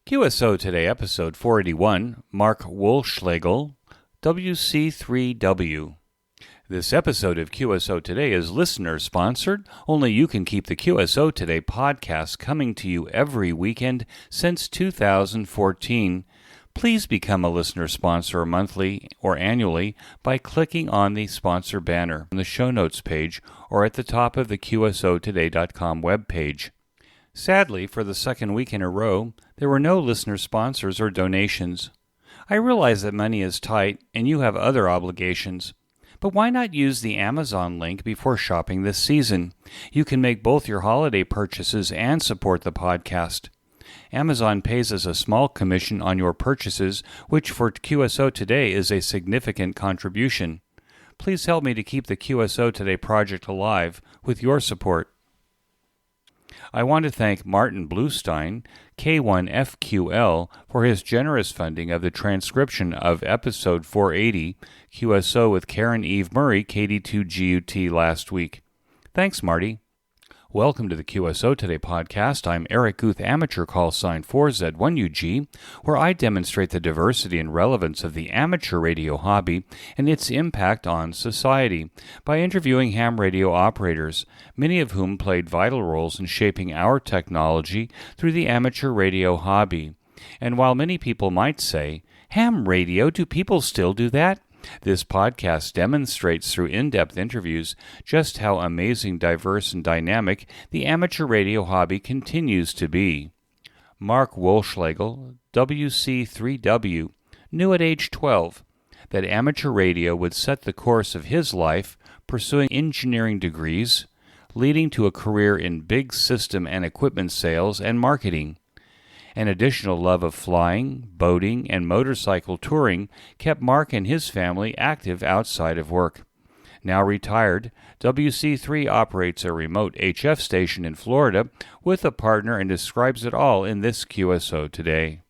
QSO Today, episode 481, Mark Wohlschlegal, WC3W. This episode of QSO Today is listener-sponsored. Only you can keep the QSO Today podcast coming to you every weekend since 2014. Please become a listener sponsor monthly or annually by clicking on the sponsor banner on the show notes page or at the top of the QSOtoday.com webpage. Sadly, for the second week in a row, there were no listener sponsors or donations. I realize that money is tight and you have other obligations. But why not use the Amazon link before shopping this season? You can make both your holiday purchases and support the podcast. Amazon pays us a small commission on your purchases, which for QSO Today is a significant contribution. Please help me to keep the QSO Today project alive with your support. I want to thank Martin Bluestein, K1FQL, for his generous funding of the transcription of episode 480, QSO with Karen Eve Murray, KD2GUT, last week. Thanks, Marty. Welcome to the QSO Today podcast. I'm Eric Guth, amateur call sign 4Z1UG, where I demonstrate the diversity and relevance of the amateur radio hobby and its impact on society by interviewing ham radio operators, many of whom played vital roles in shaping our technology through the amateur radio hobby. And while many people might say, ham radio, do people still do that? This podcast demonstrates through in-depth interviews just how amazing, diverse, and dynamic the amateur radio hobby continues to be. Mark Wohlschlegal, WC3W, knew at age 12 that amateur radio would set the course of his life, pursuing engineering degrees, leading to a career in big system and equipment sales and marketing. An additional love of flying, boating, and motorcycle touring kept Mark and his family active outside of work. Now retired, WC3 operates a remote HF station in Florida with a partner and describes it all in this QSO Today.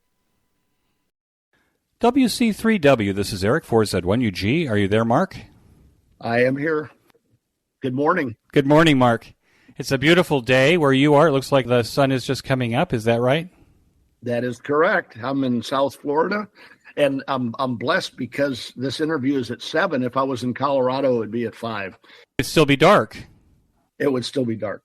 WC3W, this is Eric, 4Z1UG. Are you there, Mark? I am here. Good morning. Good morning, Mark. It's a beautiful day where you are. It looks like the sun is just coming up. Is that right? That is correct. I'm in South Florida, and I'm blessed because this interview is at 7. If I was in Colorado, it would be at 5. It'd still be dark. It would still be dark.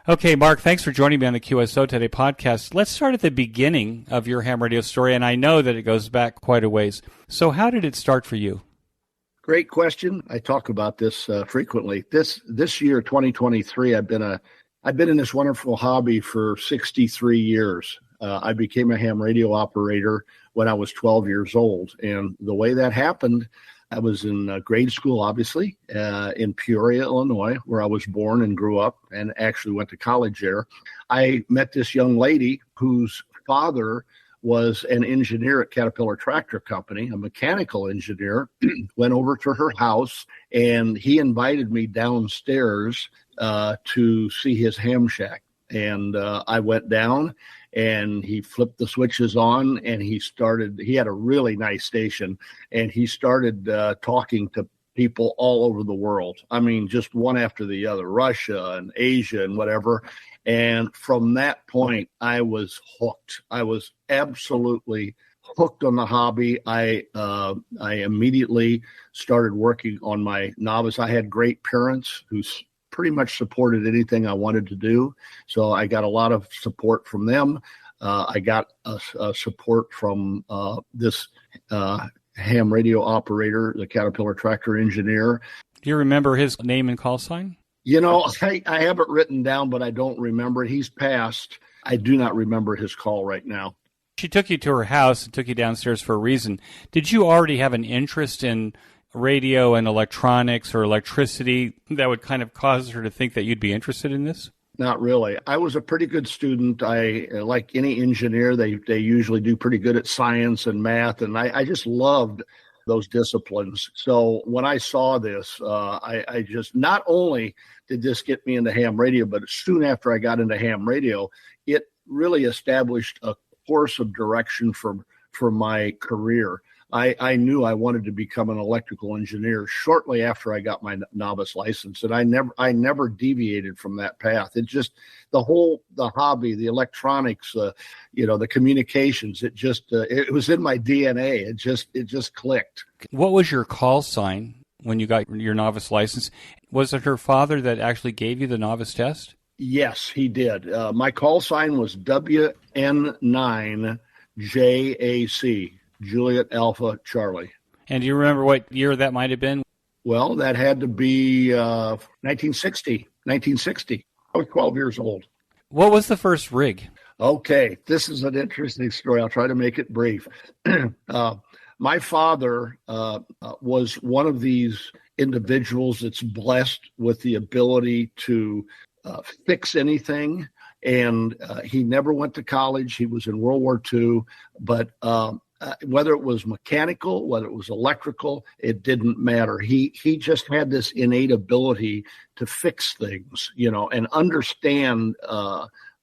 Okay, Mark, thanks for joining me on the QSO Today podcast. Let's start at the beginning of your ham radio story, and I know that it goes back quite a ways. So how did it start for you? Great question. I talk about this frequently. This year, 2023, I've been in this wonderful hobby for 63 years. I became a ham radio operator when I was 12 years old. And the way that happened, I was in grade school, obviously, in Peoria, Illinois, where I was born and grew up and actually went to college there. I met this young lady whose father was an engineer at Caterpillar Tractor Company, a mechanical engineer. Went over to her house, and he invited me downstairs to see his ham shack. And I went down, and he flipped the switches on, and he had a really nice station, and he started talking to people all over the world. I mean, just one after the other, Russia and Asia and whatever. And from that point, I was hooked. I was absolutely hooked on the hobby. I immediately started working on my novice. I had great parents who pretty much supported anything I wanted to do. So I got a lot of support from them. I got support from this ham radio operator, the Caterpillar Tractor engineer. Do you remember his name and call sign? You know, I have it written down, but I don't remember it. He's passed. I do not remember his call right now. She took you to her house and took you downstairs for a reason. Did you already have an interest in radio and electronics or electricity that would kind of cause her to think that you'd be interested in this? Not really. I was a pretty good student. I, like any engineer, they usually do pretty good at science and math, and I just loved those disciplines. So when I saw this, I just, not only did this get me into ham radio, but soon after I got into ham radio, it really established a course of direction for my career. I knew I wanted to become an electrical engineer shortly after I got my novice license, and I never deviated from that path. It just the hobby, the electronics, the communications. It was in my DNA. It just clicked. What was your call sign when you got your novice license? Was it her father that actually gave you the novice test? Yes, he did. My call sign was WN9JAC, Juliet Alpha Charlie. And do you remember what year that might have been? Well, that had to be 1960. I was 12 years old. What was the first rig? Okay, this is an interesting story. I'll try to make it brief. My father was one of these individuals that's blessed with the ability to fix anything. And he never went to college. He was in World War II. But whether it was mechanical, whether it was electrical, it didn't matter. He just had this innate ability to fix things, and understand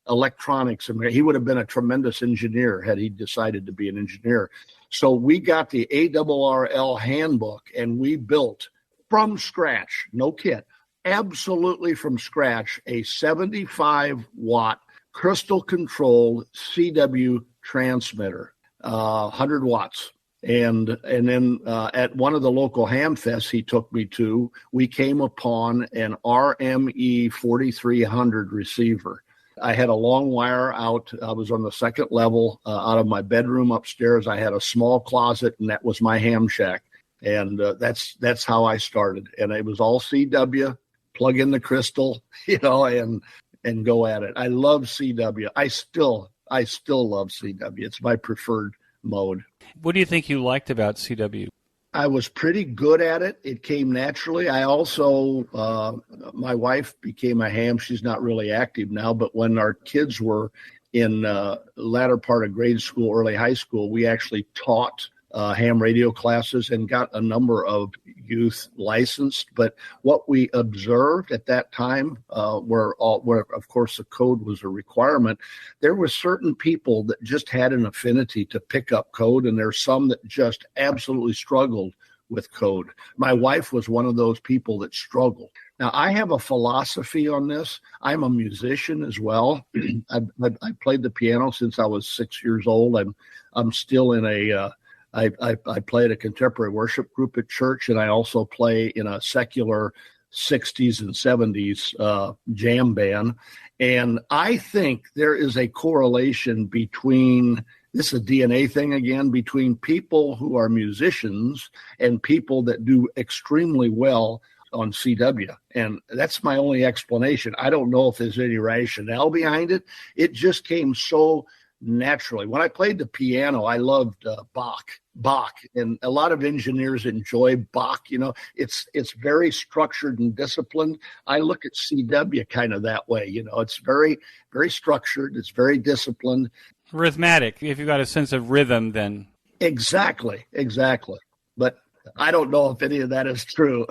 electronics. I mean, he would have been a tremendous engineer had he decided to be an engineer. So we got the ARRL handbook, and we built from scratch, no kit, absolutely from scratch, a 75-watt crystal-controlled CW transmitter, 100 watts. And then at one of the local ham fests he took me to, we came upon an RME 4300 receiver. I had a long wire out. I was on the second level out of my bedroom upstairs. I had a small closet, and that was my ham shack. And that's how I started. And it was all CW, plug in the crystal, and go at it. I love CW. I still love CW. It's my preferred mode. What do you think you liked about CW? I was pretty good at it. It came naturally. I also, my wife became a ham. She's not really active now, but when our kids were in latter part of grade school, early high school, we actually taught ham radio classes and got a number of youth licensed. But what we observed at that time, where of course the code was a requirement, there were certain people that just had an affinity to pick up code, and there's some that just absolutely struggled with code. My wife was one of those people that struggled. Now, I have a philosophy on this. I'm a musician as well. I played the piano since I was 6 years old. I'm still in I play at a contemporary worship group at church, and I also play in a secular 60s and 70s jam band. And I think there is a correlation between, this is a DNA thing again, between people who are musicians and people that do extremely well on CW. And that's my only explanation. I don't know if there's any rationale behind it. It just came so naturally. When I played the piano, I loved Bach, and a lot of engineers enjoy Bach. It's very structured and disciplined. I look at CW kind of that way. It's very, very structured. It's very disciplined. Rhythmic. If you've got a sense of rhythm, then. Exactly. But I don't know if any of that is true.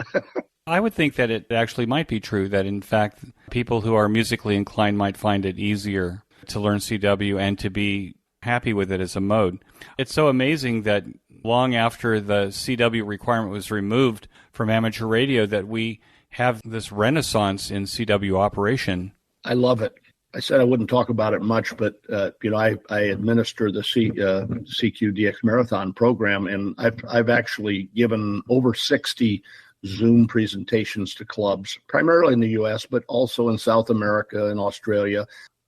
I would think that it actually might be true, that in fact, people who are musically inclined might find it easier to learn CW and to be happy with it as a mode. It's so amazing that long after the CW requirement was removed from amateur radio that we have this renaissance in CW operation. I love it. I said I wouldn't talk about it much, but I administer the CQDX Marathon program, and I've actually given over 60 Zoom presentations to clubs, primarily in the U.S., but also in South America and Australia.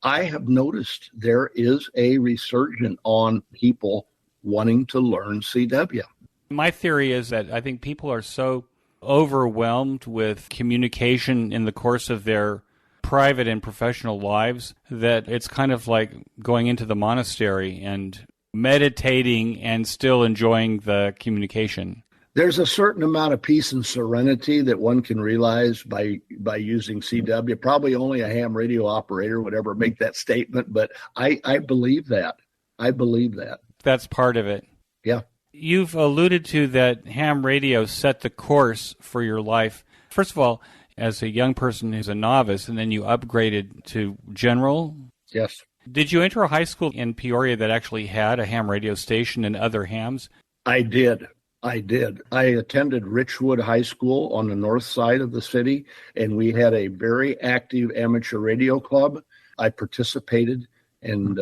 I have noticed there is a resurgence on people wanting to learn CW. My theory is that I think people are so overwhelmed with communication in the course of their private and professional lives that it's kind of like going into the monastery and meditating and still enjoying the communication. There's a certain amount of peace and serenity that one can realize by using CW. Probably only a ham radio operator would ever make that statement, but I believe that. I believe that. That's part of it. Yeah. You've alluded to that ham radio set the course for your life. First of all, as a young person who's a novice, and then you upgraded to general. Yes. Did you enter a high school in Peoria that actually had a ham radio station and other hams? I did. I did. I attended Richwood High School on the north side of the city, and we had a very active amateur radio club. I participated and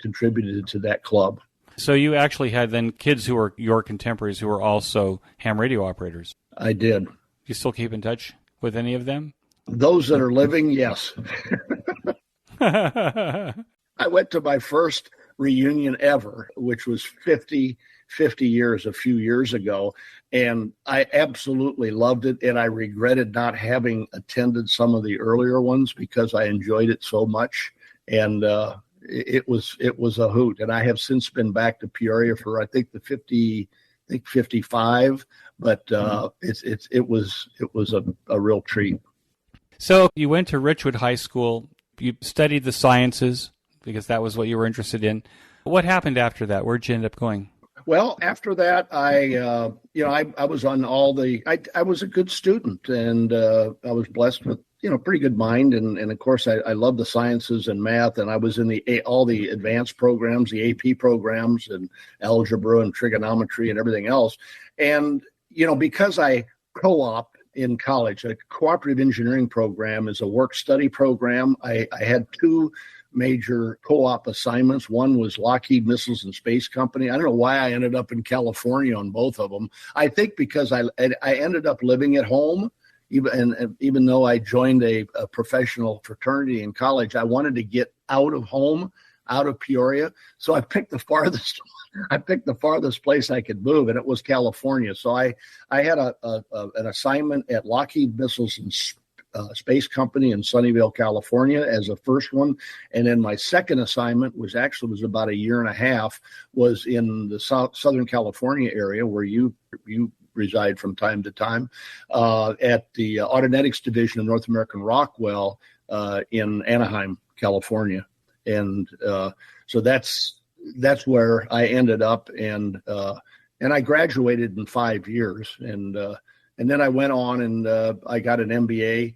contributed to that club. So you actually had then kids who were your contemporaries who were also ham radio operators. I did. You still keep in touch with any of them? Those that are living, yes. I went to my first reunion ever, which was 50 years, a few years ago. And I absolutely loved it. And I regretted not having attended some of the earlier ones because I enjoyed it so much. And it was a hoot. And I have since been back to Peoria for, I think, 55. But it was a real treat. So you went to Richwood High School. You studied the sciences because that was what you were interested in. What happened after that? Where'd you end up going? Well, after that, I was on all the. I was a good student, and I was blessed with pretty good mind, and of course I love the sciences and math, and I was in all the advanced programs, the AP programs, and algebra and trigonometry and everything else, and because I co-op in college, a cooperative engineering program is a work study program. I had two major co-op assignments. One was Lockheed Missiles and Space Company. I don't know why I ended up in California on both of them. I think because I ended up living at home, even though I joined a professional fraternity in college, I wanted to get out of home, out of Peoria. So I picked the farthest place I could move, and it was California. So I had an assignment at Lockheed Missiles and Space Company in Sunnyvale, California as a first one. And then my second assignment was about a year and a half, was in the Southern California area where you reside from time to time, at the Autonetics Division of North American Rockwell in Anaheim, California. And so that's where I ended up, and I graduated in 5 years, and then I went on and I got an MBA.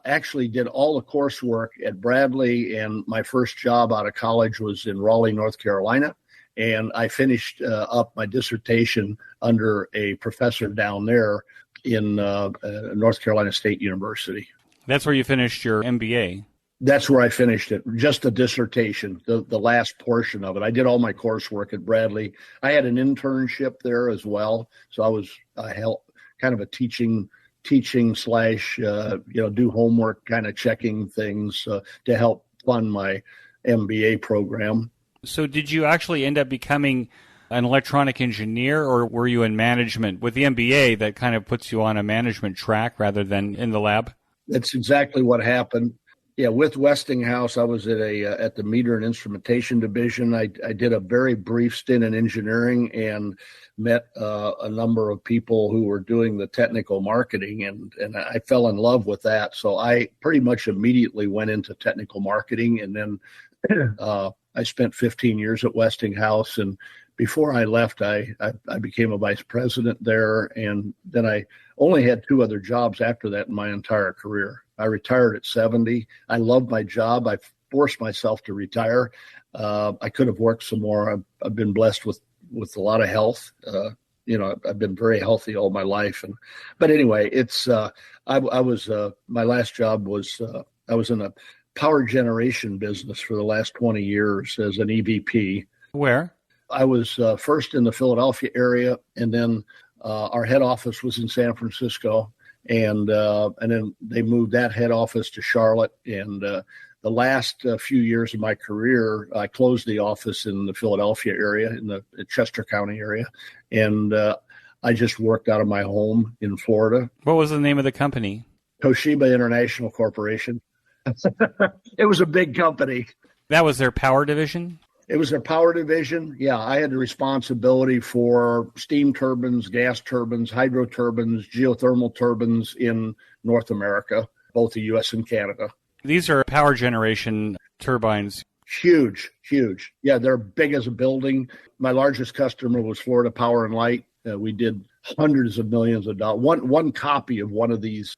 Actually did all the coursework at Bradley, and my first job out of college was in Raleigh, North Carolina, and I finished up my dissertation under a professor down there in North Carolina State University. That's where you finished your MBA. That's where I finished it, just a dissertation, the last portion of it. I did all my coursework at Bradley. I had an internship there as well, so I helped kind of a teaching / do homework kind of checking things to help fund my MBA program. So did you actually end up becoming an electronic engineer, or were you in management? With the MBA, that kind of puts you on a management track rather than in the lab? That's exactly what happened. Yeah, with Westinghouse, I was at the meter and instrumentation division. I did a very brief stint in engineering and met a number of people who were doing the technical marketing, and I fell in love with that. So I pretty much immediately went into technical marketing, and then I spent 15 years at Westinghouse. And before I left, I became a vice president there, and then I only had 2 other jobs after that in my entire career. I retired at 70. I loved my job. I forced myself to retire. I could have worked some more. I've been blessed with a lot of health. I've been very healthy all my life. But anyway, it's I was my last job was I was in a power generation business for the last 20 years as an EVP. Where? I was first in the Philadelphia area, and then our head office was in San Francisco. And then they moved that head office to Charlotte. And the last few years of my career, I closed the office in the Philadelphia area, in the Chester County area. And I just worked out of my home in Florida. What was the name of the company? Toshiba International Corporation. It was a big company. That was their power division? It was their power division. Yeah, I had the responsibility for steam turbines, gas turbines, hydro turbines, geothermal turbines in North America, both the U.S. and Canada. These are power generation turbines. Huge. Yeah, they're big as a building. My largest customer was Florida Power and Light. We did hundreds of millions of dollars. One copy of one of these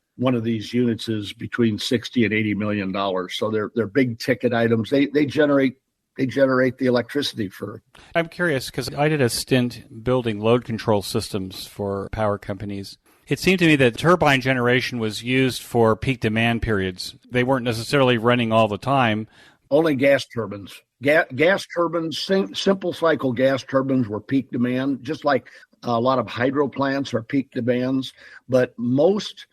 units is between $60 and $80 million. So they're big ticket items. They generate They generate the electricity for. I'm curious because I did a stint building load control systems for power companies. It seemed to me that turbine generation was used for peak demand periods. They weren't necessarily running all the time. Only gas turbines. Gas turbines, simple cycle gas turbines were peak demand, just like a lot of hydro plants are peak demands. But most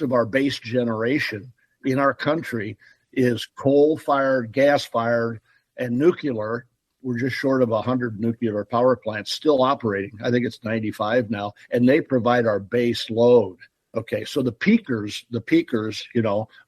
of our base generation in our country is coal-fired, gas-fired, and nuclear. We're just short of 100 nuclear power plants still operating. I think it's 95 now, and they provide our base load. Okay, so the peakers,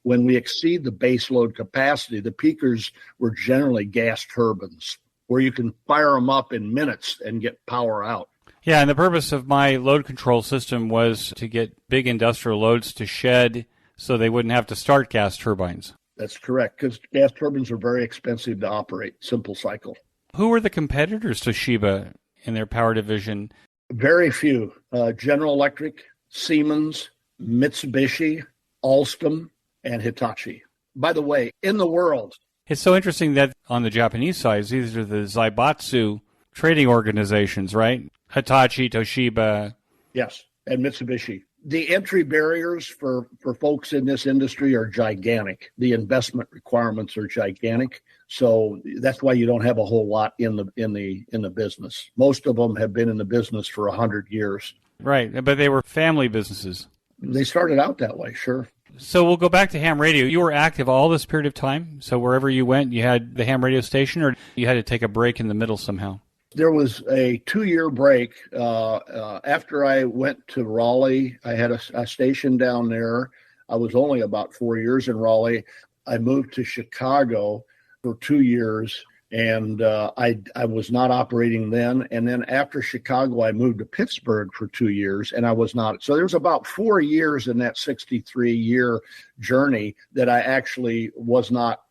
when we exceed the base load capacity, the peakers were generally gas turbines where you can fire them up in minutes and get power out. Yeah, and the purpose of my load control system was to get big industrial loads to shed so they wouldn't have to start gas turbines. That's correct, because gas turbines are very expensive to operate, simple cycle. Who were the competitors to Toshiba in their power division? Very few. General Electric, Siemens, Mitsubishi, Alstom, and Hitachi. By the way, in the world. It's so interesting that on the Japanese side, these are the Zaibatsu trading organizations, right? Hitachi, Toshiba. Yes, and Mitsubishi. The entry barriers for folks in this industry are gigantic. The investment requirements are gigantic. So that's why you don't have a whole lot in the business. Most of them have been in the business for 100 years. Right, but they were family businesses. They started out that way, sure. So we'll go back to ham radio. You were active all this period of time? So wherever you went, you had the ham radio station, or you had to take a break in the middle somehow? There was a 2-year break. After I went to Raleigh, I had a station down there. I was only about 4 years in Raleigh. I moved to Chicago for 2 years, and I was not operating then. And then after Chicago, I moved to Pittsburgh for 2 years, and I was not. So there was about 4 years in that 63-year journey that I actually was not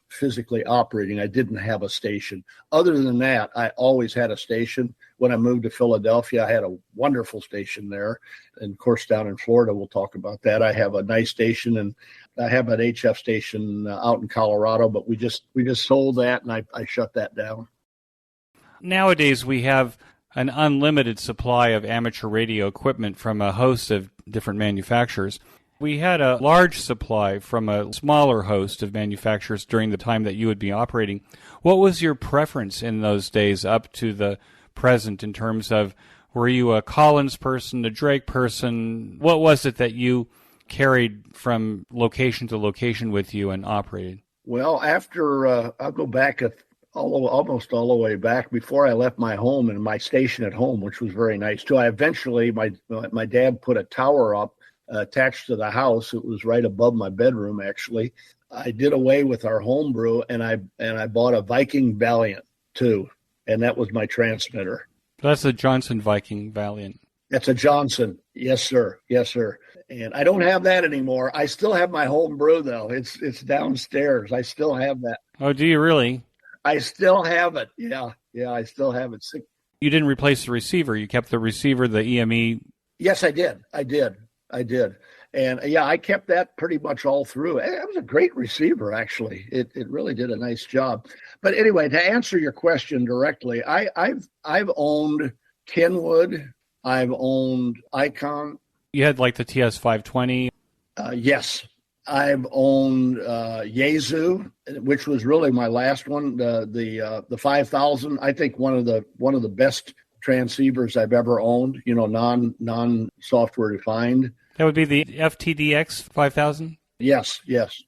physically operating. I didn't have a station. Other than that, I always had a station. When I moved to Philadelphia, I had a wonderful station there. And of course, down in Florida, we'll talk about that. I have a nice station, and I have an HF station out in Colorado, but we just sold that, and I shut that down. Nowadays, we have an unlimited supply of amateur radio equipment from a host of different manufacturers. We had a large supply from a smaller host of manufacturers during the time that you would be operating. What was your preference in those days up to the present in terms of, were you a Collins person, a Drake person? What was it that you carried from location to location with you and operated? Well, after I'll go back almost all the way back before I left my home and my station at home, which was very nice too. I eventually, my dad put a tower up attached to the house. It was right above my bedroom, actually. I did away with our homebrew, and I bought a Viking Valiant too, and that was my transmitter. That's a Johnson Viking Valiant. That's a Johnson. Yes, sir. Yes, sir. And I don't have that anymore. I still have my homebrew, though. It's downstairs. I still have that. Oh, do you really? I still have it. Yeah, I still have it. You didn't replace the receiver. You kept the receiver, the EME. Yes, I did. And yeah, I kept that pretty much all through. It was a great receiver, actually. It really did a nice job. But anyway, to answer your question directly, I've owned Kenwood. I've owned Icon. You had like the TS520? Yes. I've owned Yaesu, which was really my last one. The 5000. I think one of the best transceivers I've ever owned. Non software defined. That would be the FTDX 5000? Yes.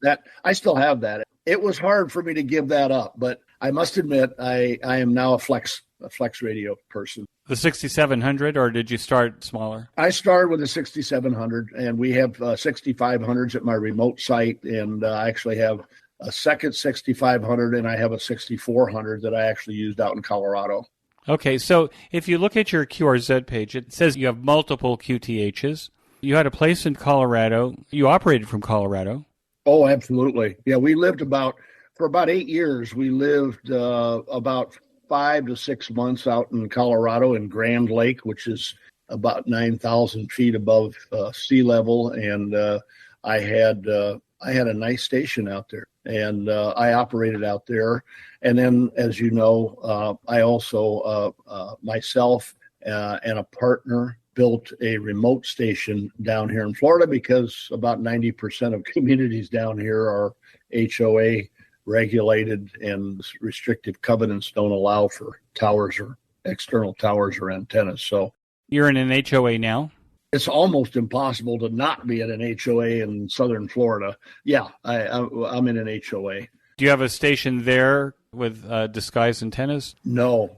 That I still have that. It was hard for me to give that up, but I must admit I am now a flex radio person. The 6700, or did you start smaller? I started with a 6700, and we have 6500s at my remote site, and I actually have a second 6500, and I have a 6400 that I actually used out in Colorado. Okay, so if you look at your QRZ page, it says you have multiple QTHs. You had a place in Colorado. You operated from Colorado. Oh, absolutely. Yeah, we lived for about 8 years. We lived about 5 to 6 months out in Colorado in Grand Lake, which is about 9,000 feet above sea level. And I had a nice station out there. and I operated out there. And then, as you know, I also myself and a partner built a remote station down here in Florida, because about 90% of communities down here are HOA regulated, and restrictive covenants don't allow for towers or external towers or antennas. So you're in an HOA now? It's almost impossible to not be at an HOA in Southern Florida. Yeah, I'm in an HOA. Do you have a station there with disguised antennas? No.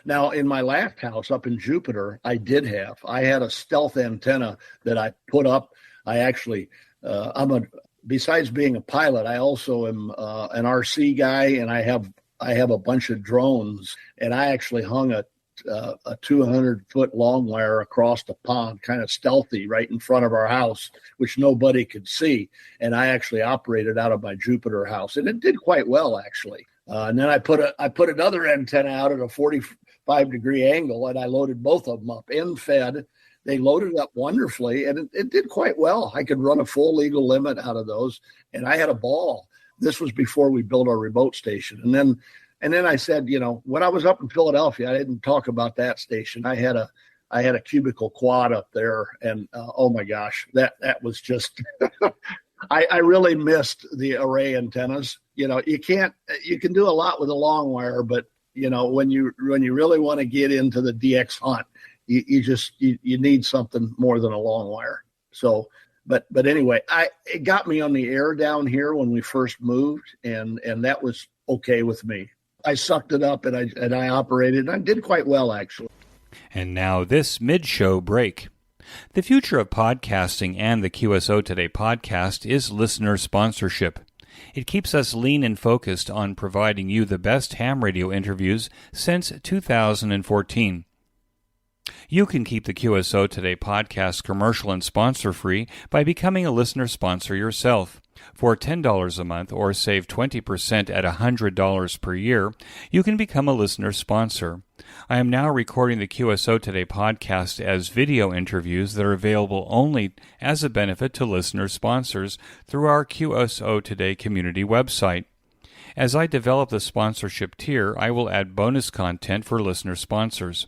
Now, in my last house up in Jupiter, I had a stealth antenna that I put up. I actually, besides being a pilot, I also am an RC guy, and I have a bunch of drones, and I actually hung a 200-foot long wire across the pond, kind of stealthy, right in front of our house, which nobody could see. And I actually operated out of my Jupiter house, and it did quite well, actually. And then I put another antenna out at a 45-degree angle, and I loaded both of them up, end fed. They loaded up wonderfully, and it did quite well. I could run a full legal limit out of those, and I had a ball. This was before we built our remote station. And then I said, when I was up in Philadelphia, I didn't talk about that station. I had a cubicle quad up there, and oh my gosh, that was just I really missed the array antennas. You can do a lot with a long wire, but when you really want to get into the DX hunt, you need something more than a long wire. So, but anyway, it got me on the air down here when we first moved, and that was okay with me. I sucked it up, and I operated, and I did quite well, actually. And now this mid-show break. The future of podcasting and the QSO Today podcast is listener sponsorship. It keeps us lean and focused on providing you the best ham radio interviews since 2014. You can keep the QSO Today podcast commercial and sponsor-free by becoming a listener sponsor yourself. For $10 a month, or save 20% at $100 per year, you can become a listener sponsor. I am now recording the QSO Today podcast as video interviews that are available only as a benefit to listener sponsors through our QSO Today community website. As I develop the sponsorship tier, I will add bonus content for listener sponsors.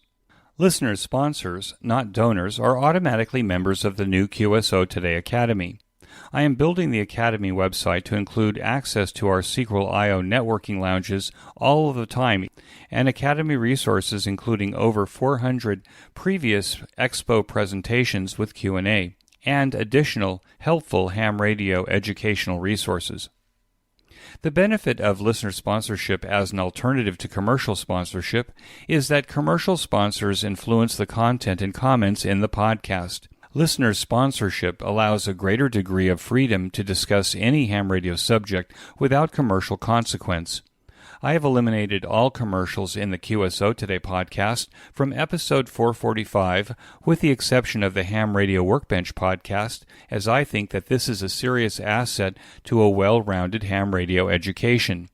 Listener sponsors, not donors, are automatically members of the new QSO Today Academy. I am building the Academy website to include access to our Sequel.io networking lounges all of the time, and Academy resources including over 400 previous Expo presentations with Q&A, and additional helpful ham radio educational resources. The benefit of listener sponsorship as an alternative to commercial sponsorship is that commercial sponsors influence the content and comments in the podcast. Listener sponsorship allows a greater degree of freedom to discuss any ham radio subject without commercial consequence. I have eliminated all commercials in the QSO Today podcast from episode 445, with the exception of the Ham Radio Workbench podcast, as I think that this is a serious asset to a well-rounded ham radio education.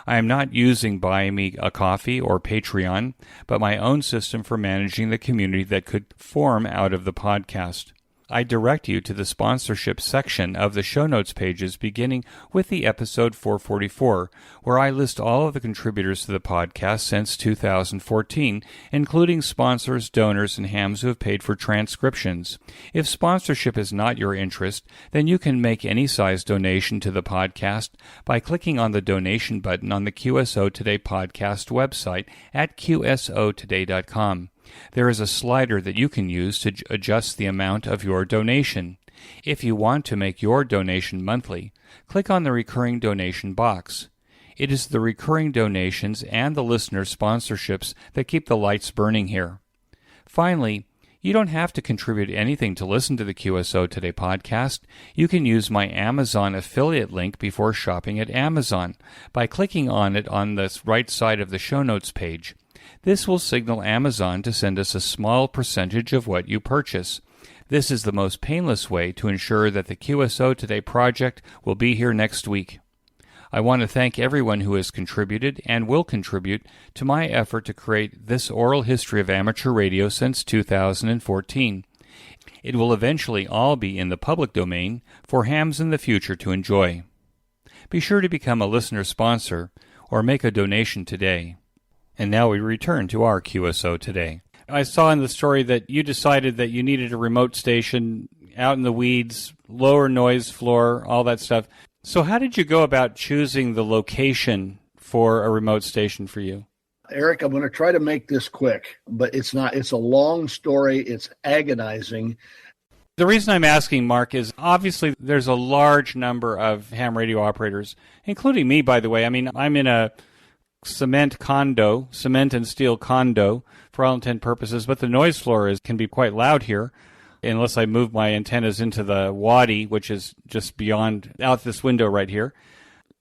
I am not using Buy Me a Coffee or Patreon, but my own system for managing the community that could form out of the podcast. I direct you to the sponsorship section of the show notes pages beginning with the episode 444, where I list all of the contributors to the podcast since 2014, including sponsors, donors, and hams who have paid for transcriptions. If sponsorship is not your interest, then you can make any size donation to the podcast by clicking on the donation button on the QSO Today podcast website at qsotoday.com. There is a slider that you can use to adjust the amount of your donation. If you want to make your donation monthly, click on the recurring donation box. It is the recurring donations and the listener sponsorships that keep the lights burning here. Finally, you don't have to contribute anything to listen to the QSO Today podcast. You can use my Amazon affiliate link before shopping at Amazon by clicking on it on the right side of the show notes page. This will signal Amazon to send us a small percentage of what you purchase. This is the most painless way to ensure that the QSO Today project will be here next week. I want to thank everyone who has contributed and will contribute to my effort to create this oral history of amateur radio since 2014. It will eventually all be in the public domain for hams in the future to enjoy. be sure to become a listener sponsor or make a donation today. And now we return to our QSO today. I saw in the story that you decided that you needed a remote station out in the weeds, lower noise floor, all that stuff. So how did you go about choosing the location for a remote station for you? Eric, I'm going to try to make this quick, but it's not. It's a long story. It's agonizing. The reason I'm asking, Mark, is obviously there's a large number of ham radio operators, including me, by the way. I mean, I'm in a cement and steel condo for all intent purposes, but the noise floor can be quite loud here unless I move my antennas into the wadi, which is just beyond out this window right here.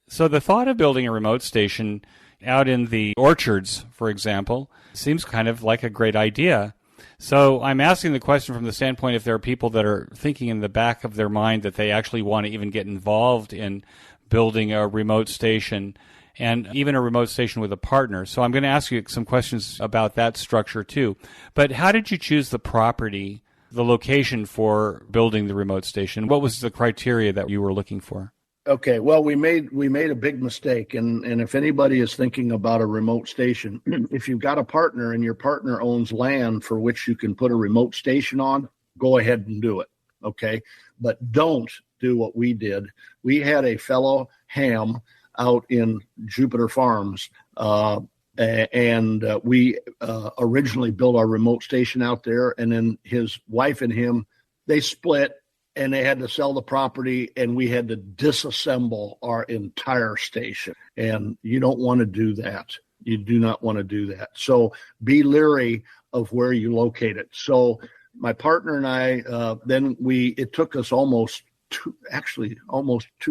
So the thought of building a remote station out in the orchards, for example, seems kind of like a great idea. So I'm asking the question from the standpoint if there are people that are thinking in the back of their mind that they actually want to even get involved in building a remote station, and even a remote station with a partner. So I'm going to ask you some questions about that structure too. But how did you choose the property, the location for building the remote station? What was the criteria that you were looking for? Okay, well, we made a big mistake, and if anybody is thinking about a remote station, if you've got a partner and your partner owns land for which you can put a remote station on, go ahead and do it, okay? But don't do what we did. We had a fellow ham out in Jupiter Farms, and we originally built our remote station out there, and then his wife and him, they split, and they had to sell the property, and we had to disassemble our entire station. And you don't want to do that. You do not want to do that. So be leery of where you locate it. So my partner and I, it took us almost 2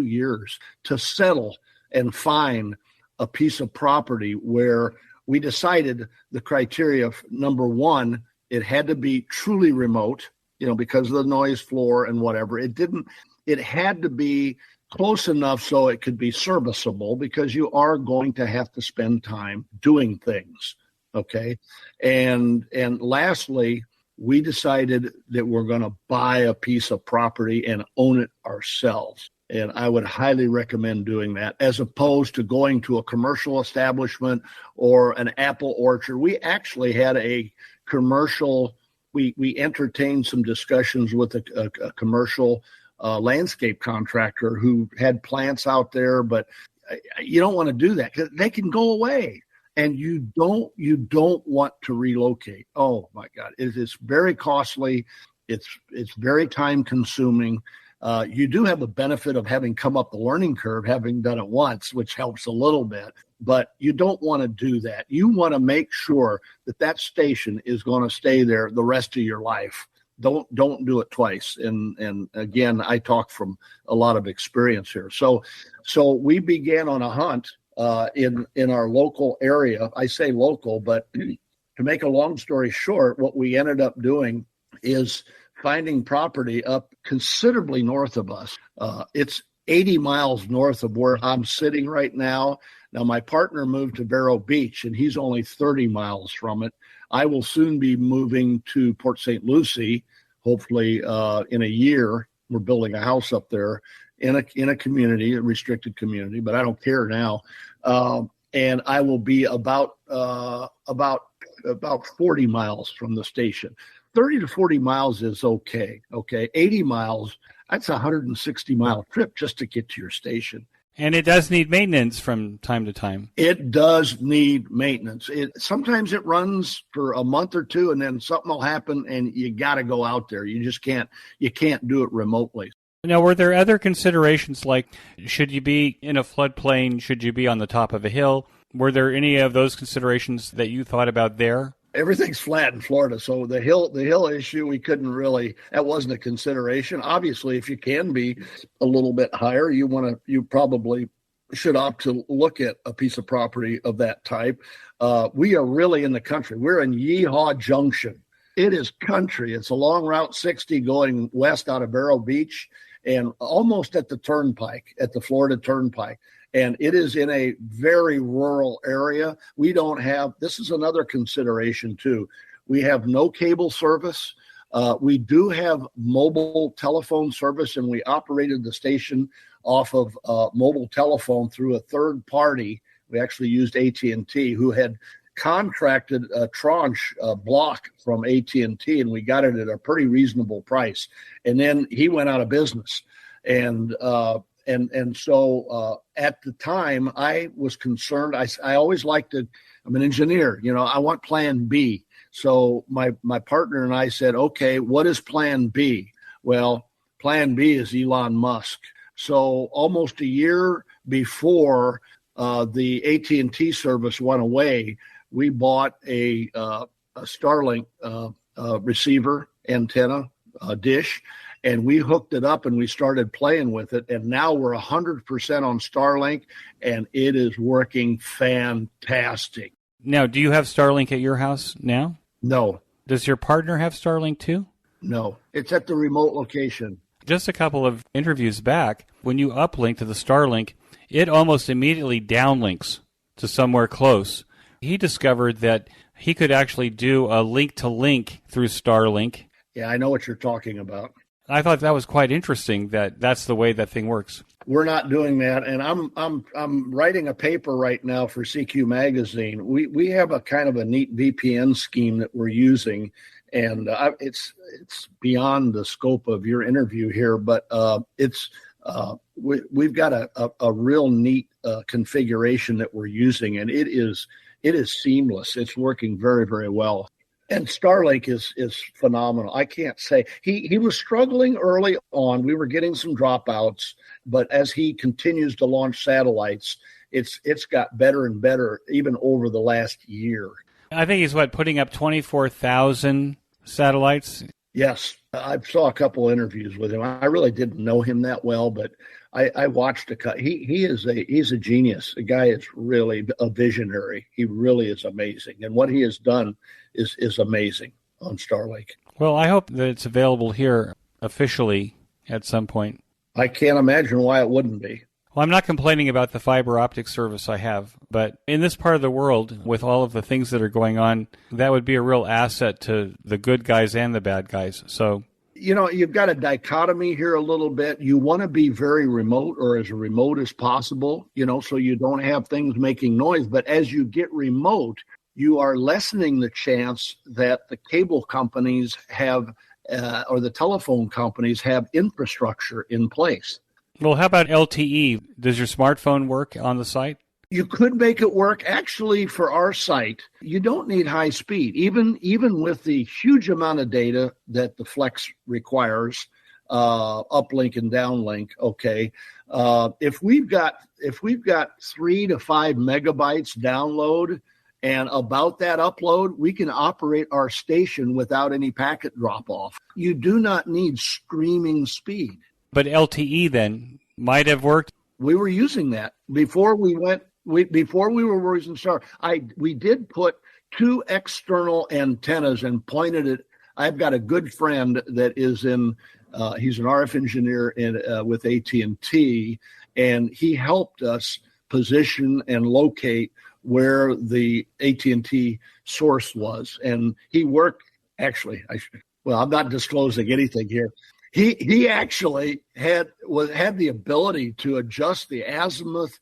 years to settle and find a piece of property where we decided the criteria, number one, it had to be truly remote, because of the noise floor and whatever. It had to be close enough so it could be serviceable, because you are going to have to spend time doing things. Okay. And lastly, we decided that we're going to buy a piece of property and own it ourselves. And I would highly recommend doing that as opposed to going to a commercial establishment or an apple orchard. We actually had a commercial. We entertained some discussions with a commercial landscape contractor who had plants out there, but you don't want to do that because they can go away, and you don't want to relocate. Oh my God, it is very costly. It's very time consuming. You do have the benefit of having come up the learning curve, having done it once, which helps a little bit, but you don't want to do that. You want to make sure that station is going to stay there the rest of your life. Don't do it twice. And again, I talk from a lot of experience here. So we began on a hunt in our local area. I say local, but to make a long story short, what we ended up doing is finding property up considerably north of us. It's 80 miles north of where I'm sitting right now. Now, my partner moved to Vero Beach, and he's only 30 miles from it. I will soon be moving to Port St. Lucie, hopefully in a year. We're building a house up there in a community, a restricted community, but I don't care now. And I will be about 40 miles from the station. 30 to 40 miles is okay. 80 miles, that's a 160-mile trip just to get to your station. And it does need maintenance from time to time. It does need maintenance. Sometimes it runs for a month or two, and then something will happen, and you got to go out there. You just can't do it remotely. Now, were there other considerations like should you be in a floodplain? Should you be on the top of a hill? Were there any of those considerations that you thought about there? Everything's flat in Florida, so the hill issue, we couldn't really, that wasn't a consideration. Obviously, if you can be a little bit higher, you probably should opt to look at a piece of property of that type. We are really in the country. We're in Yeehaw Junction. It is country. It's along Route 60 going west out of Vero Beach and almost at the turnpike, at the Florida Turnpike. And it is in a very rural area. We don't have, this is another consideration too. We have no cable service. We do have mobile telephone service, and we operated the station off of mobile telephone through a third party. We actually used AT&T, who had contracted a tranche block from AT&T, and we got it at a pretty reasonable price. And then he went out of business. And so at the time, I was concerned. I always like to, I'm an engineer, I want plan B. So my partner and I said, okay, what is plan B? Well, plan B is Elon Musk. So almost a year before the AT&T service went away, we bought a Starlink receiver antenna dish, and we hooked it up and we started playing with it. And now we're 100% on Starlink, and it is working fantastic. Now, do you have Starlink at your house now? No. Does your partner have Starlink too? No. It's at the remote location. Just a couple of interviews back, when you uplink to the Starlink, it almost immediately downlinks to somewhere close. He discovered that he could actually do a link-to-link through Starlink. Yeah, I know what you're talking about. I thought that was quite interesting that that's the way that thing works. We're not doing that, and I'm writing a paper right now for CQ Magazine. We have a kind of a neat VPN scheme that we're using, and it's beyond the scope of your interview here, but we've got a real neat configuration that we're using, and it is seamless. It's working very, very well. And Starlink is phenomenal. I can't say. He was struggling early on. We were getting some dropouts, but as he continues to launch satellites, it's got better and better even over the last year. I think he's putting up 24,000 satellites? Yes. I saw a couple interviews with him. I really didn't know him that well, but I watched he's a genius. The guy is really a visionary. He really is amazing. And what he has done is amazing on Starlink. Well, I hope that it's available here officially at some point. I can't imagine why it wouldn't be. Well, I'm not complaining about the fiber optic service I have, but in this part of the world, with all of the things that are going on, that would be a real asset to the good guys and the bad guys. So, you've got a dichotomy here a little bit. You want to be very remote, or as remote as possible, so you don't have things making noise. But as you get remote, you are lessening the chance that the cable companies have or the telephone companies have infrastructure in place. Well, how about LTE? Does your smartphone work on the site? You could make it work. Actually, for our site, you don't need high speed. Even with the huge amount of data that the Flex requires, uplink and downlink. Okay, if we've got 3 to 5 megabytes download and about that upload, we can operate our station without any packet drop off. You do not need screaming speed. But LTE then might have worked. We were using that before we were using Star. We did put 2 external antennas and pointed it. I've got a good friend that is he's an RF engineer with AT&T, and he helped us position and locate where the AT&T source was. And he worked actually. I'm not disclosing anything here. He actually had the ability to adjust the azimuth,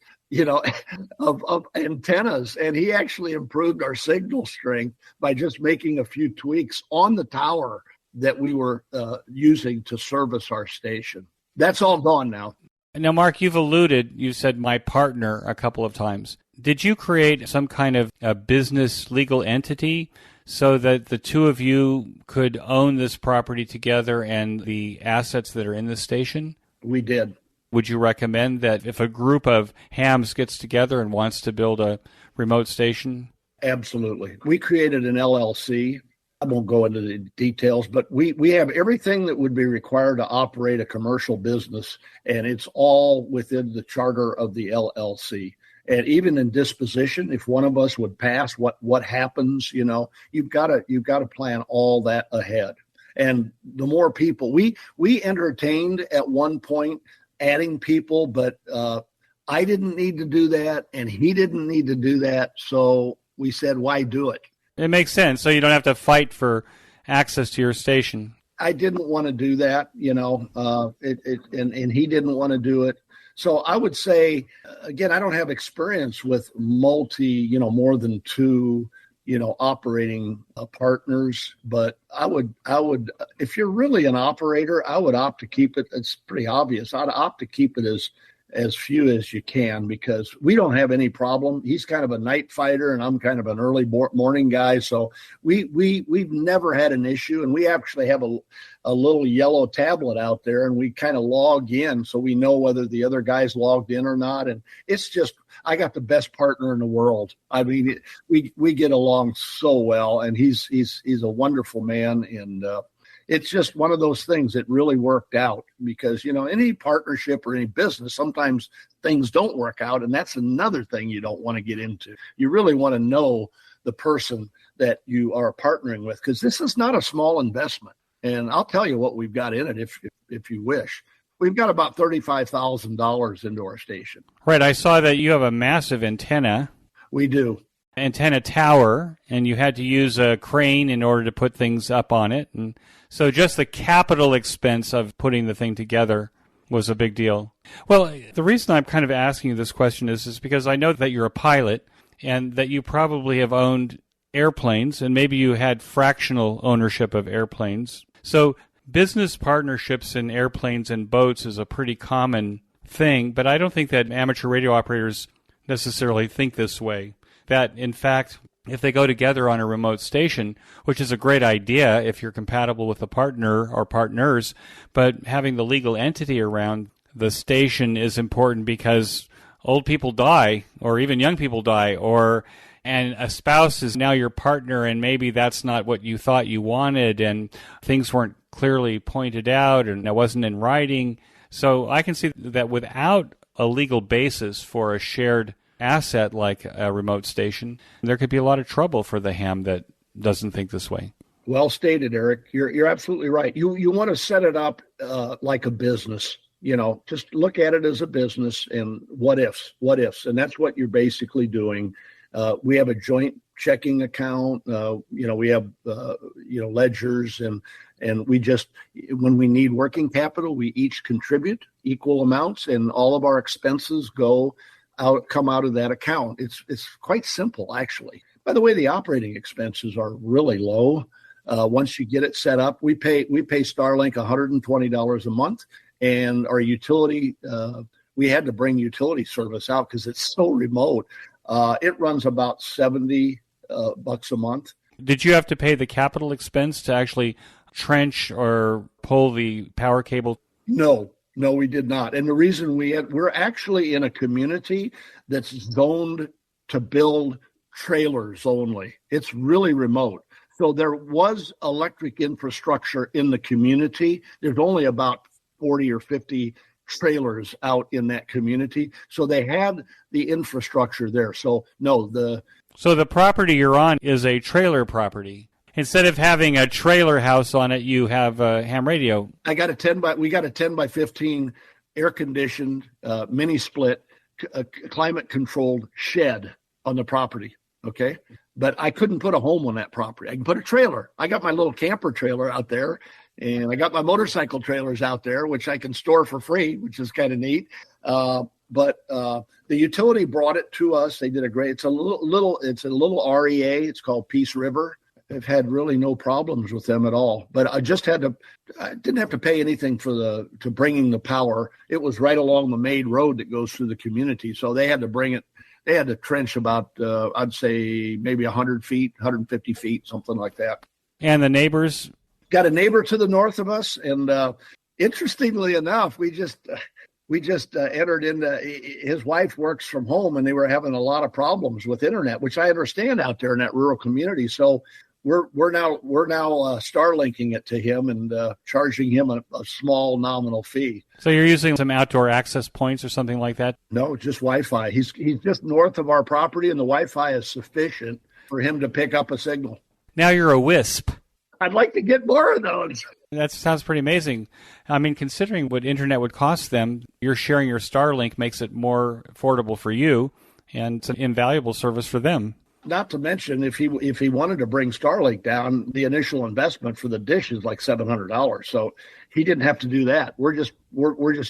of antennas, and he actually improved our signal strength by just making a few tweaks on the tower that we were using to service our station. That's all gone now. Now, Mark, you said my partner a couple of times. Did you create some kind of a business legal entity so that the two of you could own this property together and the assets that are in the station? We did. Would you recommend that if a group of hams gets together and wants to build a remote station? Absolutely. We created an LLC. I won't go into the details, but we have everything that would be required to operate a commercial business, and it's all within the charter of the LLC. And even in disposition, if one of us would pass, what happens? You've got to plan all that ahead. And the more people we entertained at one point adding people, but I didn't need to do that, and he didn't need to do that. So we said, why do it? It makes sense. So you don't have to fight for access to your station. I didn't want to do that, and he didn't want to do it. So I would say, again, I don't have experience with more than two, operating partners, but I would, if you're really an operator, I would opt to keep it. It's pretty obvious. I'd opt to keep it as few as you can, because we don't have any problem. He's kind of a night fighter and I'm kind of an early morning guy. So we've never had an issue, and we actually have a little yellow tablet out there, and we kind of log in so we know whether the other guy's logged in or not. And it's just, I got the best partner in the world. I mean, we get along so well, and he's a wonderful man. And, it's just one of those things that really worked out, because, any partnership or any business, sometimes things don't work out. And that's another thing you don't want to get into. You really want to know the person that you are partnering with, because this is not a small investment. And I'll tell you what we've got in it if you wish. We've got about $35,000 into our station. Right. I saw that you have a massive antenna. We do. Antenna tower, and you had to use a crane in order to put things up on it. And so just the capital expense of putting the thing together was a big deal. Well, the reason I'm kind of asking you this question is because I know that you're a pilot and that you probably have owned airplanes, and maybe you had fractional ownership of airplanes. So business partnerships in airplanes and boats is a pretty common thing, but I don't think that amateur radio operators necessarily think this way. That, in fact, if they go together on a remote station, which is a great idea if you're compatible with a partner or partners, but having the legal entity around the station is important, because old people die, or even young people die, and a spouse is now your partner, and maybe that's not what you thought you wanted, and things weren't clearly pointed out, and it wasn't in writing. So I can see that without a legal basis for a shared asset like a remote station, there could be a lot of trouble for the ham that doesn't think this way. Well stated, Eric. You're absolutely right. You want to set it up like a business. Just look at it as a business, and what ifs, and that's what you're basically doing. We have a joint checking account. We have ledgers, and we just, when we need working capital, we each contribute equal amounts, and all of our expenses come out of that account. It's quite simple, actually. By the way, the operating expenses are really low. Once you get it set up, we pay Starlink $120 a month, and our utility, we had to bring utility service out because it's so remote. It runs about $70 a month. Did you have to pay the capital expense to actually trench or pull the power cable? No, we did not. And the reason we're actually in a community that's zoned to build trailers only. It's really remote. So there was electric infrastructure in the community. There's only about 40 or 50 trailers out in that community. So they had the infrastructure there. So no, So the property you're on is a trailer property. Instead of having a trailer house on it, you have a ham radio. We got a 10 by 15 air conditioned mini split climate controlled shed on the property. Okay. But I couldn't put a home on that property. I can put a trailer. I got my little camper trailer out there, and I got my motorcycle trailers out there, which I can store for free, which is kind of neat. But the utility brought it to us. They did it's a little REA. It's called Peace River. I've had really no problems with them at all. But I didn't have to pay anything to bringing the power. It was right along the main road that goes through the community. So they had to bring it. They had to trench about, I'd say maybe 100 feet, 150 feet, something like that. And the neighbors? Got a neighbor to the north of us. And interestingly enough, we just entered into, his wife works from home, and they were having a lot of problems with internet, which I understand out there in that rural community. So we're now Starlinking it to him and charging him a small nominal fee. So you're using some outdoor access points or something like that? No, just Wi-Fi. He's just north of our property, and the Wi-Fi is sufficient for him to pick up a signal. Now you're a WISP. I'd like to get more of those. That sounds pretty amazing. I mean, considering what internet would cost them, you're sharing your Starlink makes it more affordable for you, and it's an invaluable service for them. Not to mention, if he wanted to bring Starlink down, the initial investment for the dish is like $700. So he didn't have to do that. We're just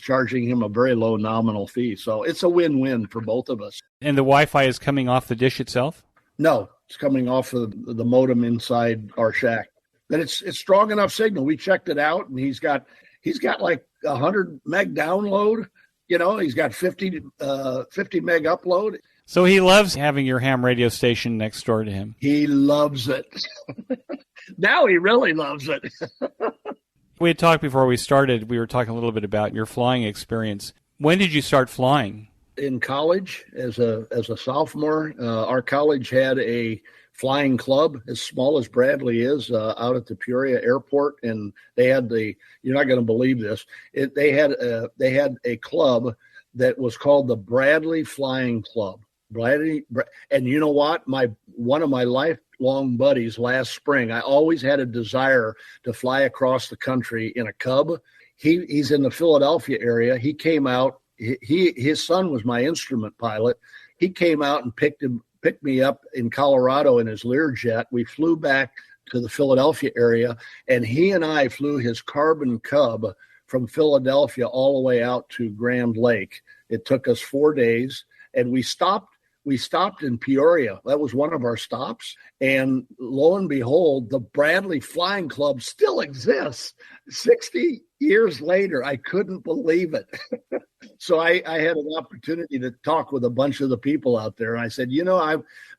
charging him a very low nominal fee. So it's a win-win for both of us. And the Wi-Fi is coming off the dish itself? No, it's coming off of the modem inside our shack. But it's strong enough signal. We checked it out, and he's got like 100 meg download. You know, he's got 50 meg upload. So he loves having your ham radio station next door to him. He loves it. Now he really loves it. We had talked before we started. We were talking a little bit about your flying experience. When did you start flying? In college, as a sophomore, our college had a flying club as small as Bradley is out at the Peoria airport, and they had you're not going to believe this. They had a club that was called the Bradley Flying Club. And you know what? One of my lifelong buddies last spring, I always had a desire to fly across the country in a Cub. He's in the Philadelphia area. He came out. His son was my instrument pilot. He came out and picked me up in Colorado in his Learjet. We flew back to the Philadelphia area, and he and I flew his Carbon Cub from Philadelphia all the way out to Grand Lake. It took us 4 days, and we stopped in Peoria. That was one of our stops. And lo and behold, the Bradley Flying Club still exists. 60 years later, I couldn't believe it. So I had an opportunity to talk with a bunch of the people out there. And I said,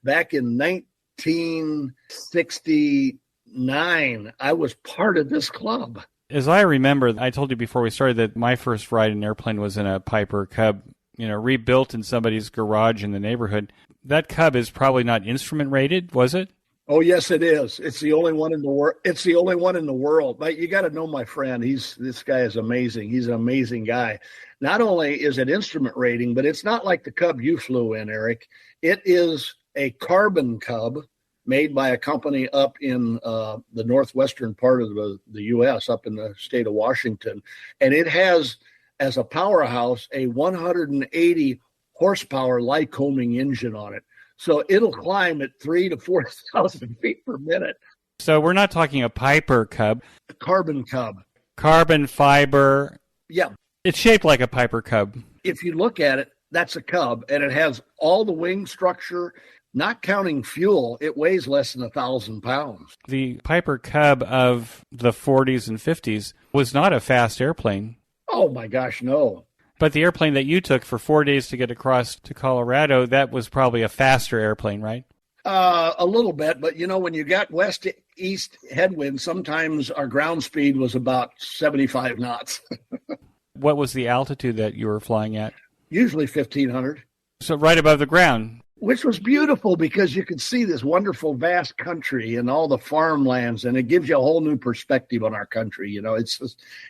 back in 1969, I was part of this club. As I remember, I told you before we started that my first ride in an airplane was in a Piper Cub, rebuilt in somebody's garage in the neighborhood. That Cub is probably not instrument rated, was it? Oh, yes, it is. It's the only one in the world. It's the only one in the world. But you got to know my friend. This guy is amazing. He's an amazing guy. Not only is it instrument rating, but it's not like the Cub you flew in, Eric. It is a Carbon Cub made by a company up in the northwestern part of the U.S., up in the state of Washington. And it has, as a powerhouse, a 180 horsepower Lycoming engine on it. So it'll climb at 3,000 to 4,000 feet per minute. So we're not talking a Piper Cub. A Carbon Cub. Carbon fiber. Yeah. It's shaped like a Piper Cub. If you look at it, that's a Cub, and it has all the wing structure. Not counting fuel, it weighs less than 1,000 pounds. The Piper Cub of the 40s and 50s was not a fast airplane. Oh, my gosh, no. But the airplane that you took for 4 days to get across to Colorado, that was probably a faster airplane, right? A little bit, but when you got west-east headwind, sometimes our ground speed was about 75 knots. What was the altitude that you were flying at? Usually 1,500. So right above the ground. Which was beautiful because you could see this wonderful, vast country and all the farmlands, and it gives you a whole new perspective on our country.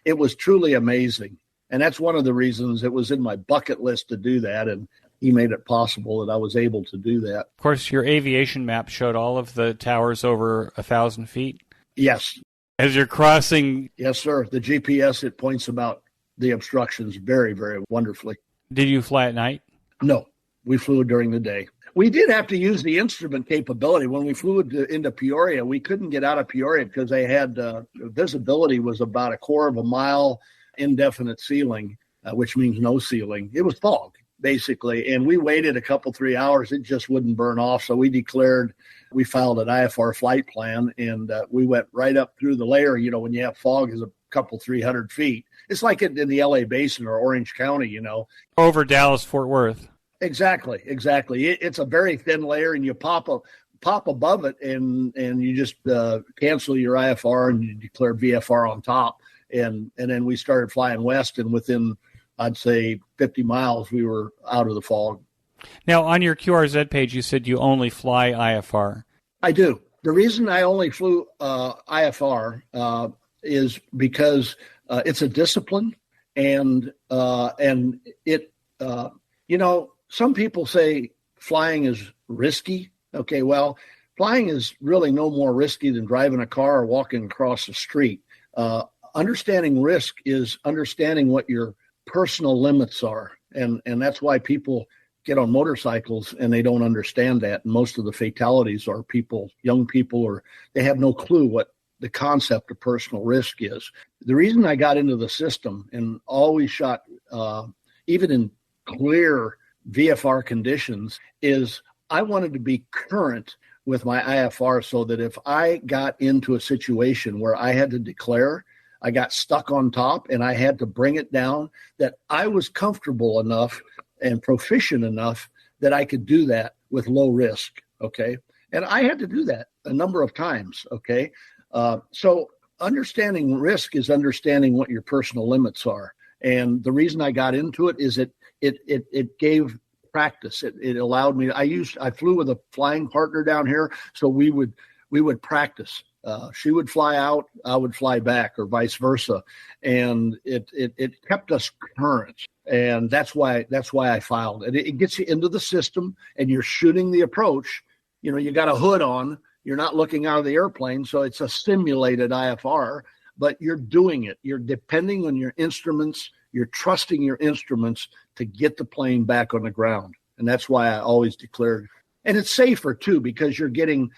It was truly amazing. And that's one of the reasons it was in my bucket list to do that. And he made it possible that I was able to do that. Of course, your aviation map showed all of the towers over 1,000 feet. Yes. As you're crossing. Yes, sir. The GPS, it points about the obstructions very, very wonderfully. Did you fly at night? No, we flew during the day. We did have to use the instrument capability. When we flew into Peoria, we couldn't get out of Peoria because they had visibility was about a quarter of a mile, indefinite ceiling, which means no ceiling. It was fog, basically. And we waited a couple, 3 hours. It just wouldn't burn off. So we filed an IFR flight plan, and we went right up through the layer. When you have fog is a couple, 300 feet. It's like in the LA Basin or Orange County, Over Dallas, Fort Worth. Exactly. It's a very thin layer, and you pop above it, and you just cancel your IFR and you declare VFR on top. And then we started flying west, and within, I'd say, 50 miles, we were out of the fog. Now, on your QRZ page, you said you only fly IFR. I do. The reason I only flew IFR is because it's a discipline, and it, some people say flying is risky. Okay, well, flying is really no more risky than driving a car or walking across the street. Understanding risk is understanding what your personal limits are. And that's why people get on motorcycles and they don't understand that. And most of the fatalities are people, young people, or they have no clue what the concept of personal risk is. The reason I got into the system and always shot, even in clear VFR conditions, is I wanted to be current with my IFR so that if I got into a situation where I had to declare, I got stuck on top and I had to bring it down, that I was comfortable enough and proficient enough that I could do that with low risk. Okay. And I had to do that a number of times. Okay. So understanding risk is understanding what your personal limits are. And the reason I got into it is it gave practice. It allowed me. I flew with a flying partner down here, so we would practice. She would fly out, I would fly back, or vice versa, and it kept us current. And that's why I filed. And it gets you into the system, and you're shooting the approach. You know, you got a hood on. You're not looking out of the airplane, so it's a simulated IFR, but you're doing it. You're depending on your instruments. You're trusting your instruments to get the plane back on the ground. And that's why I always declared. And it's safer too, because you're getting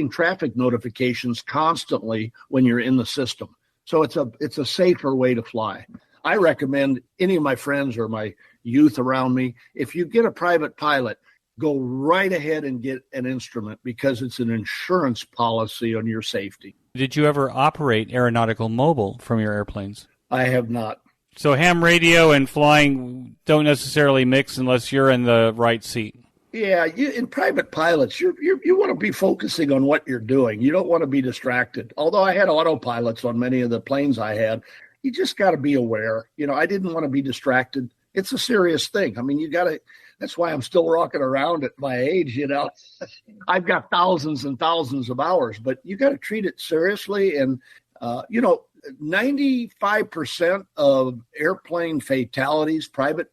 traffic notifications constantly when you're in the system. So it's a safer way to fly. I recommend any of my friends or my youth around me, if you get a private pilot, go right ahead and get an instrument, because it's an insurance policy on your safety. Did you ever operate aeronautical mobile from your airplanes? I have not. So ham radio and flying don't necessarily mix unless you're in the right seat. Yeah, in private pilots, you want to be focusing on what you're doing. You don't want to be distracted. Although I had autopilots on many of the planes I had, you just got to be aware. You know, I didn't want to be distracted. It's a serious thing. I mean, you got to. That's why I'm still rocking around at my age. You know, I've got thousands and thousands of hours, but you got to treat it seriously. And 95% of airplane fatalities, private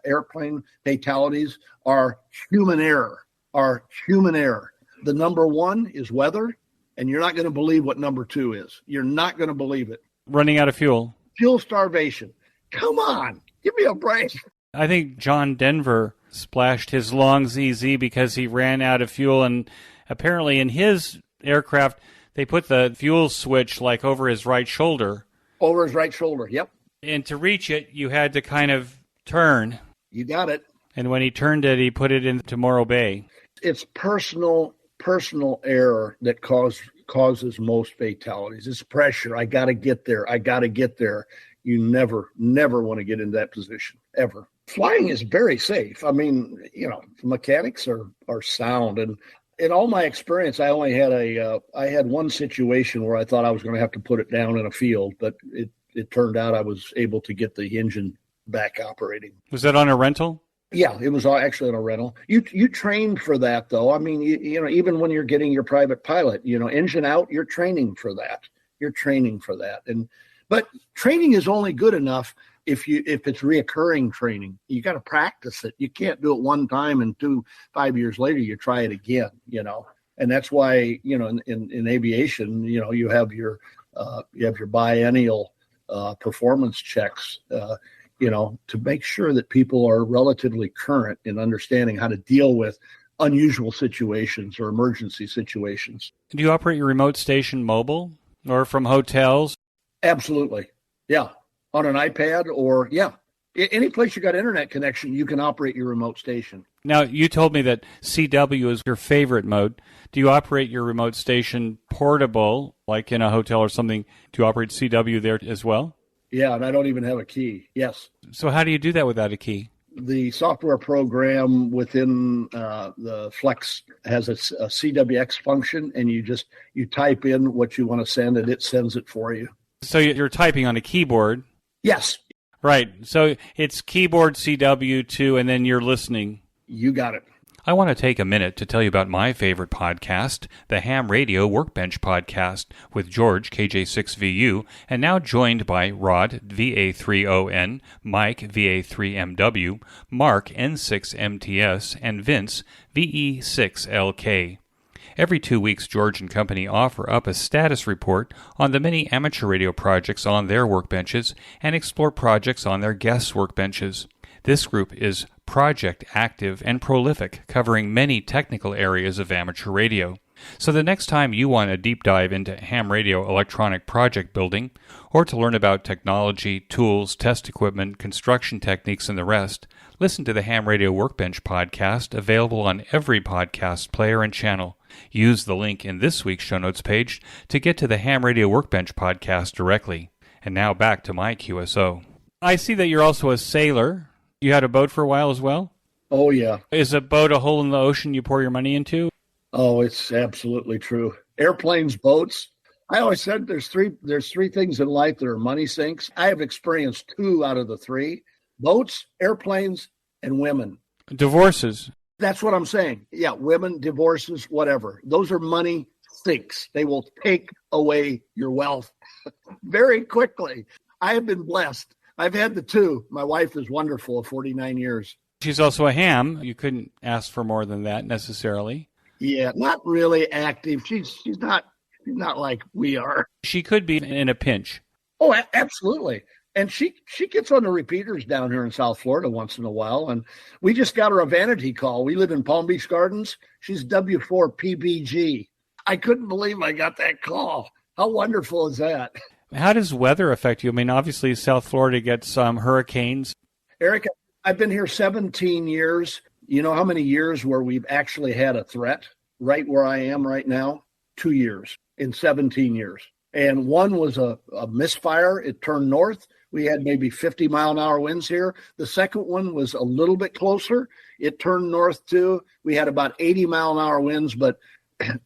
airplane fatalities, are human error. The number one is weather, and you're not going to believe what number two is. You're not going to believe it. Running out of fuel. Fuel starvation. Come on, give me a break. I think John Denver splashed his lungs easy because he ran out of fuel, and apparently in his aircraft, they put the fuel switch like over his right shoulder. Over his right shoulder, yep. And to reach it, you had to kind of turn. You got it. And when he turned it, he put it into Morro Bay. It's personal error that causes most fatalities. It's pressure. I got to get there. You never want to get in that position, ever. Flying is very safe. I mean, mechanics are sound. And in all my experience, I only had I had one situation where I thought I was going to have to put it down in a field, but it turned out I was able to get the engine back operating. Was that on a rental? Yeah, it was actually on a rental. You trained for that, though. I mean, even when you're getting your private pilot, engine out, you're training for that. But training is only good enough if it's reoccurring training. You got to practice it. You can't do it one time and 5 years later you try it again. And that's why in aviation, you have your biennial performance checks. To make sure that people are relatively current in understanding how to deal with unusual situations or emergency situations. Do you operate your remote station mobile or from hotels? Absolutely. Yeah. On an iPad or, any place you got internet connection, you can operate your remote station. Now, you told me that CW is your favorite mode. Do you operate your remote station portable, like in a hotel or something? Do you operate CW there as well? Yeah, and I don't even have a key. Yes. So how do you do that without a key? The software program within the Flex has a CWX function, and you type in what you want to send, and it sends it for you. So you're typing on a keyboard? Yes. Right. So it's keyboard CW2, and then you're listening. You got it. I want to take a minute to tell you about my favorite podcast, the Ham Radio Workbench Podcast, with George, KJ6VU, and now joined by Rod, VA3ON, Mike, VA3MW, Mark, N6MTS, and Vince, VE6LK. Every 2 weeks, George and company offer up a status report on the many amateur radio projects on their workbenches and explore projects on their guests' workbenches. This group is project active and prolific, covering many technical areas of amateur radio. So the next time you want a deep dive into ham radio electronic project building, or to learn about technology, tools, test equipment, construction techniques, and the rest, listen to the Ham Radio Workbench podcast, available on every podcast player and channel. Use the link in this week's show notes page to get to the Ham Radio Workbench podcast directly. And now back to my QSO. I see that you're also a sailor. You had a boat for a while as well? Oh, yeah. Is a boat a hole in the ocean you pour your money into? Oh, it's absolutely true. Airplanes, boats. I always said there's three things in life that are money sinks. I have experienced 2 out of the 3. Boats, airplanes, and women. Divorces. That's what I'm saying. Yeah, women, divorces, whatever. Those are money sinks. They will take away your wealth very quickly. I have been blessed. I've had the 2. My wife is wonderful, 49 years. She's also a ham. You couldn't ask for more than that necessarily. Yeah, not really active. She's not like we are. She could be in a pinch. Oh, absolutely. And she gets on the repeaters down here in South Florida once in a while. And we just got her a vanity call. We live in Palm Beach Gardens. She's W4PBG. I couldn't believe I got that call. How wonderful is that? How does weather affect you? I mean, obviously South Florida gets hurricanes. Eric, I've been here 17 years. You know how many years where we've actually had a threat right where I am right now? 2 years in 17 years. And one was a misfire. It turned north. We had maybe 50-mile-an-hour winds here. The second one was a little bit closer. It turned north too. We had about 80-mile-an-hour winds. But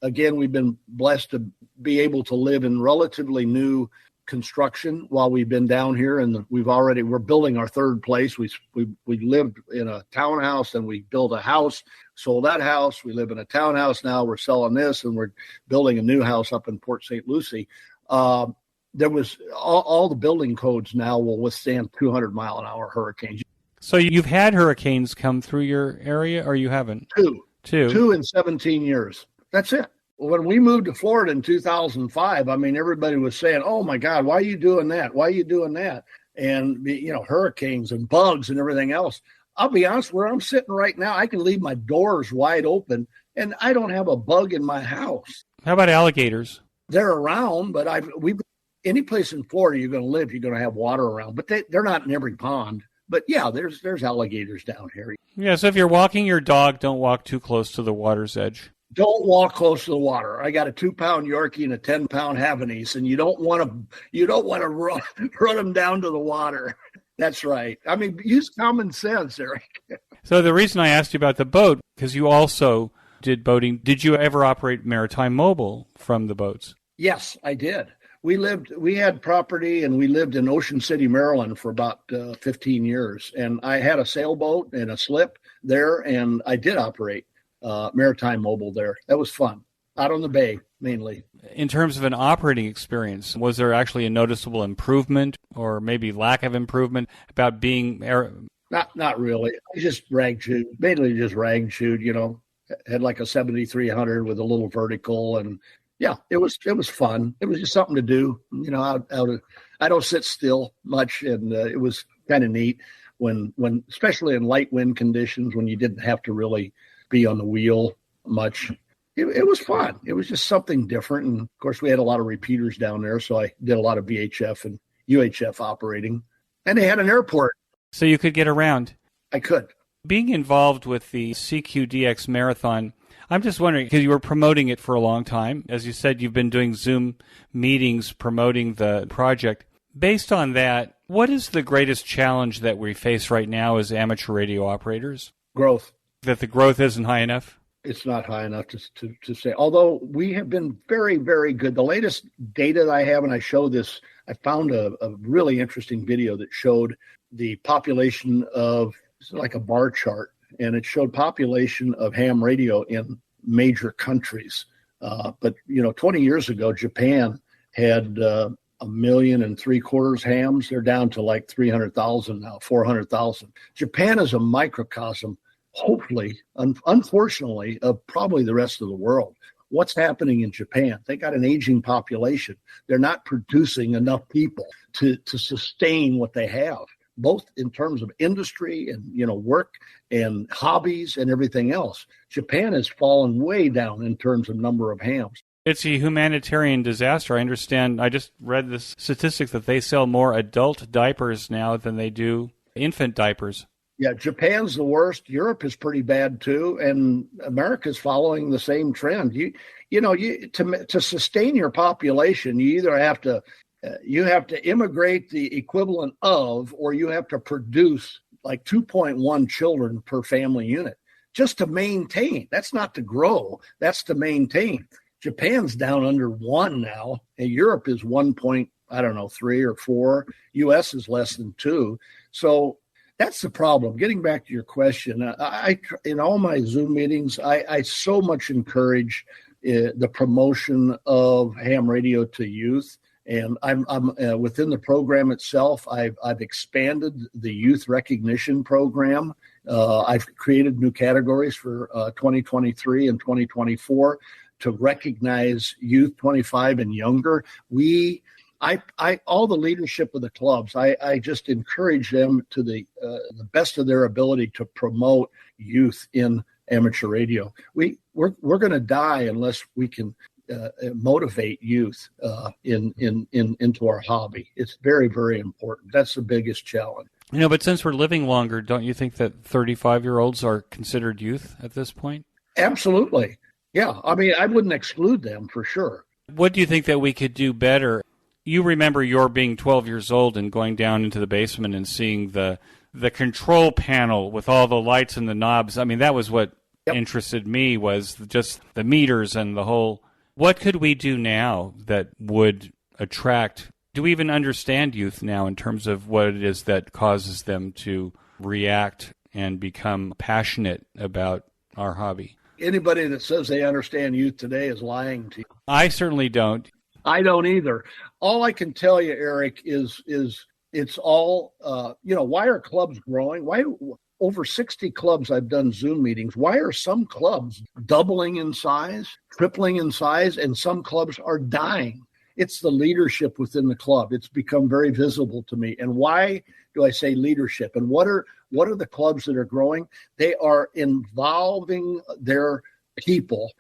again, we've been blessed to be able to live in relatively new construction while we've been down here, and we're building our 3rd place. We lived in a townhouse, and we built a house, sold that house. We live in a townhouse now. We're selling this, and we're building a new house up in Port St. Lucie. There was all the building codes now will withstand 200-mile-an-hour hurricanes. So you've had hurricanes come through your area, or you haven't? Two in 17 years. That's it. When we moved to Florida in 2005, I mean, everybody was saying, oh, my God, why are you doing that? Why are you doing that? And, hurricanes and bugs and everything else. I'll be honest, where I'm sitting right now, I can leave my doors wide open, and I don't have a bug in my house. How about alligators? They're around, but any place in Florida you're going to live, you're going to have water around. But they're not in every pond. But, yeah, there's alligators down here. Yeah, so if you're walking your dog, don't walk too close to the water's edge. Don't walk close to the water. I got a 2-pound Yorkie and a 10-pound Havanese, and you don't want to run them down to the water. That's right. I mean, use common sense, Eric. So the reason I asked you about the boat, because you also did boating. Did you ever operate Maritime Mobile from the boats? Yes, I did. We had property, and we lived in Ocean City, Maryland for about 15 years. And I had a sailboat and a slip there, and I did operate Maritime Mobile there. That was fun. Out on the bay, mainly. In terms of an operating experience, was there actually a noticeable improvement or maybe lack of improvement about being... Not really. I just rag shoot, mainly just rag shoot, had like a 7300 with a little vertical, and yeah, it was fun. It was just something to do, I don't sit still much, and it was kind of neat when especially in light wind conditions, when you didn't have to really be on the wheel much. It was fun. It was just something different. And of course we had a lot of repeaters down there. So I did a lot of VHF and UHF operating, and they had an airport. So you could get around. I could. Being involved with the CQDX Marathon, I'm just wondering, because you were promoting it for a long time. As you said, you've been doing Zoom meetings promoting the project. Based on that, what is the greatest challenge that we face right now as amateur radio operators? Growth. That the growth isn't high enough? It's not high enough to say. Although we have been very, very good. The latest data that I have, and I show this, I found a really interesting video that showed the population of, it's like a bar chart, and it showed population of ham radio in major countries. But 20 years ago, Japan had 1.75 million hams. They're down to like 300,000 now, 400,000. Japan is a microcosm, hopefully, unfortunately, of probably the rest of the world. What's happening in Japan? They got an aging population. They're not producing enough people to sustain what they have. both in terms of industry and, work and hobbies and everything else. Japan has fallen way down in terms of number of hams. It's a humanitarian disaster. I understand. I just read this statistic that they sell more adult diapers now than they do infant diapers. Yeah, Japan's the worst. Europe is pretty bad too, and America's following the same trend. To sustain your population, you either have to immigrate the equivalent of, or you have to produce like 2.1 children per family unit just to maintain. That's not to grow. That's to maintain. Japan's down under 1 now, and Europe is 1.3 or 4. U.S. is less than 2. So that's the problem. Getting back to your question, I in all my Zoom meetings, I so much encourage the promotion of ham radio to youth. And I'm within the program itself. I've expanded the youth recognition program. I've created new categories for 2023 and 2024 to recognize youth 25 and younger. All the leadership of the clubs, I just encourage them to the best of their ability to promote youth in amateur radio. We're going to die unless we can motivate youth into our hobby. It's very, very important. That's the biggest challenge. But since we're living longer, don't you think that 35-year-olds are considered youth at this point? Absolutely. Yeah. I mean, I wouldn't exclude them for sure. What do you think that we could do better? You remember your being 12 years old and going down into the basement and seeing the control panel with all the lights and the knobs. I mean, that was what interested me, was just the meters and the whole. What could we do now that would attract? Do we even understand youth now in terms of what it is that causes them to react and become passionate about our hobby? Anybody that says they understand youth today is lying to you. I certainly don't. I don't either. All I can tell you, Eric, is it's all, why are clubs growing? Why over 60 clubs I've done Zoom meetings. Why are some clubs doubling in size, tripling in size, and some clubs are dying? It's the leadership within the club. It's become very visible to me. And why do I say leadership? And what are the clubs that are growing? They are involving their people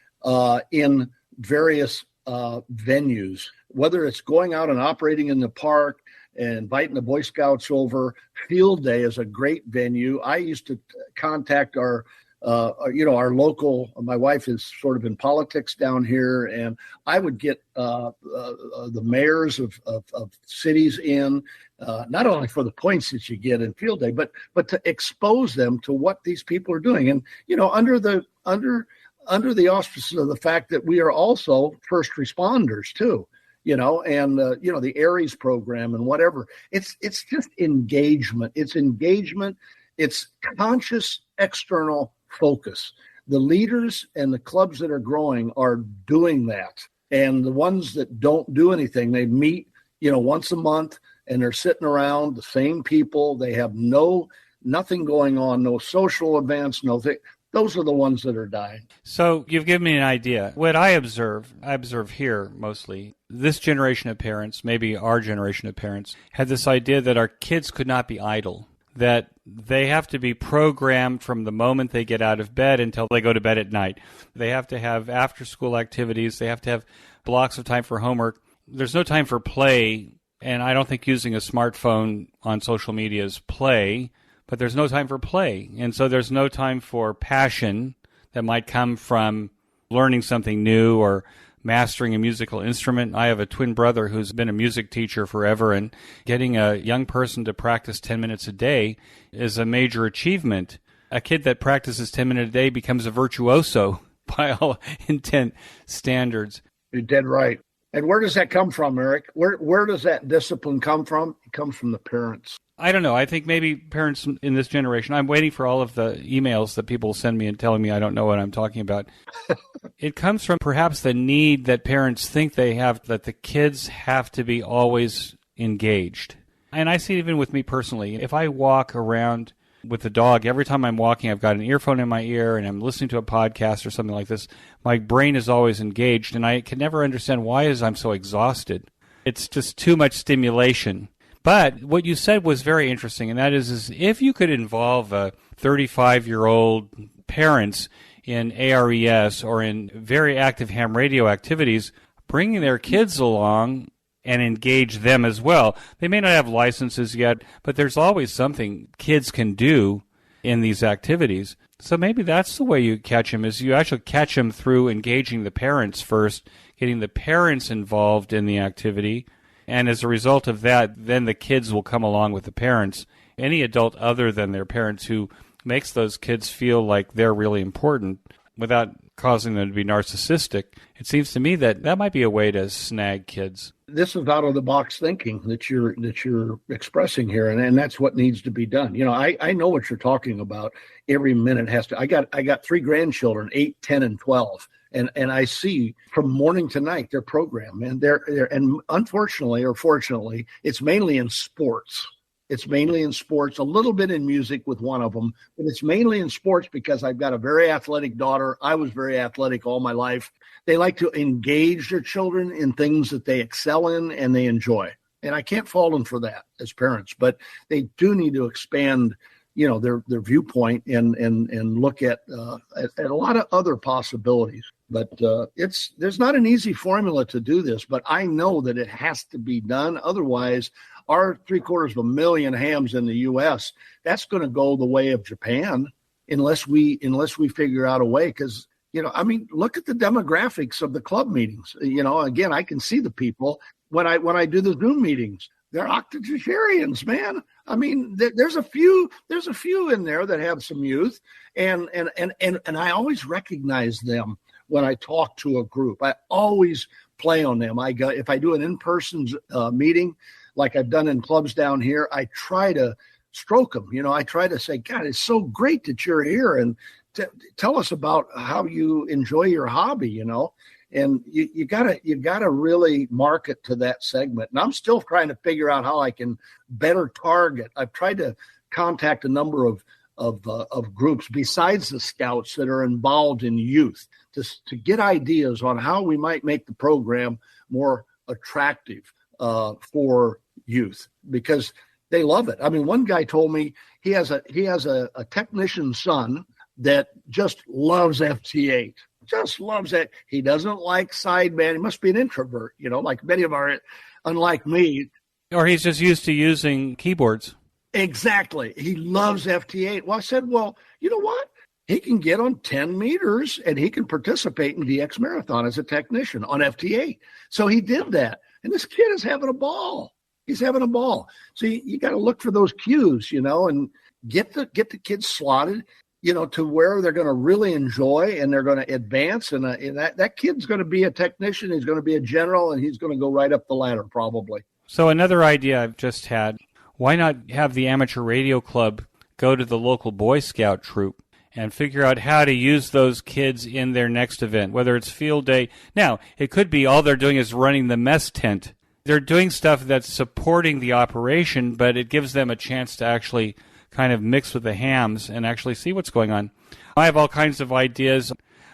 in various venues, whether it's going out and operating in the park and inviting the Boy Scouts over. Field Day is a great venue. I used to contact our local, my wife is sort of in politics down here, and I would get the mayors of cities in, not only for the points that you get in Field Day, but to expose them to what these people are doing. And, under the auspices of the fact that we are also first responders too, the ARIES program and whatever. It's just engagement. It's engagement. It's conscious external focus. The leaders and the clubs that are growing are doing that. And the ones that don't do anything, they meet, once a month, and they're sitting around the same people. They have nothing going on, no social events, nothing. Those are the ones that are dying. So you've given me an idea. What I observe here mostly, this generation of parents, maybe our generation of parents, had this idea that our kids could not be idle, that they have to be programmed from the moment they get out of bed until they go to bed at night. They have to have after-school activities. They have to have blocks of time for homework. There's no time for play, and I don't think using a smartphone on social media is play. But there's no time for play. And so there's no time for passion that might come from learning something new or mastering a musical instrument. I have a twin brother who's been a music teacher forever, and getting a young person to practice 10 minutes a day is a major achievement. A kid that practices 10 minutes a day becomes a virtuoso by all intent standards. You're dead right. And where does that come from, Eric? Where does that discipline come from? It comes from the parents. I don't know. I think maybe parents in this generation, I'm waiting for all of the emails that people send me and telling me I don't know what I'm talking about. It comes from perhaps the need that parents think they have, that the kids have to be always engaged. And I see it even with me personally. If I walk around with the dog, every time I'm walking, I've got an earphone in my ear and I'm listening to a podcast or something like this, my brain is always engaged, and I can never understand why I'm so exhausted. It's just too much stimulation. But what you said was very interesting, and that is if you could involve 35-year-old parents in ARES or in very active ham radio activities, bringing their kids along and engage them as well. They may not have licenses yet, but there's always something kids can do in these activities. So maybe that's the way you catch them, is you actually catch them through engaging the parents first, getting the parents involved in the activity, and as a result of that, then the kids will come along with the parents. Any adult other than their parents who makes those kids feel like they're really important without causing them to be narcissistic, it seems to me that that might be a way to snag kids. This is out of the box thinking that you're expressing here, and that's what needs to be done. You know, I know what you're talking about. Every minute has to. I got 3 grandchildren, 8, 10, and 12, and I see from morning to night their program, and and unfortunately or fortunately, it's mainly in sports. It's mainly in sports, a little bit in music with one of them, but it's mainly in sports because I've got a very athletic daughter. I was very athletic all my life. They like to engage their children in things that they excel in and they enjoy. And I can't fault them for that as parents, but they do need to expand, you know, their viewpoint and look at a lot of other possibilities. But there's not an easy formula to do this, but I know that it has to be done. Otherwise, our 750,000 hams in the U.S., that's going to go the way of Japan unless we figure out a way. Because, you know, I mean, look at the demographics of the club meetings. You know, again, I can see the people when I do the Zoom meetings. They're octogenarians, man. I mean, there's a few in there that have some youth, and I always recognize them when I talk to a group. I always play on them. If I do an in-person meeting, like I've done in clubs down here, I try to stroke them. You know, I try to say, God, it's so great that you're here, and tell us about how you enjoy your hobby, you know. And you gotta really market to that segment. And I'm still trying to figure out how I can better target. I've tried to contact a number of groups besides the scouts that are involved in youth to get ideas on how we might make the program more attractive for youth, because they love it. I mean, one guy told me he has a technician's son that just loves FT8. Just loves it. He doesn't like sideband. He must be an introvert, you know, like many of our, unlike me. Or he's just used to using keyboards. Exactly. He loves FT8. Well, I said, well, you know what? He can get on 10 meters and he can participate in DX Marathon as a technician on FT8. So he did that. And this kid is having a ball. He's having a ball. So you got to look for those cues, you know, and get the kids slotted, you know, to where they're going to really enjoy and they're going to advance. And that kid's going to be a technician. He's going to be a general, and he's going to go right up the ladder probably. So another idea I've just had, why not have the amateur radio club go to the local Boy Scout troop and figure out how to use those kids in their next event, whether it's field day. Now, it could be all they're doing is running the mess tent. They're doing stuff that's supporting the operation, but it gives them a chance to actually kind of mix with the hams and actually see what's going on. I have all kinds of ideas.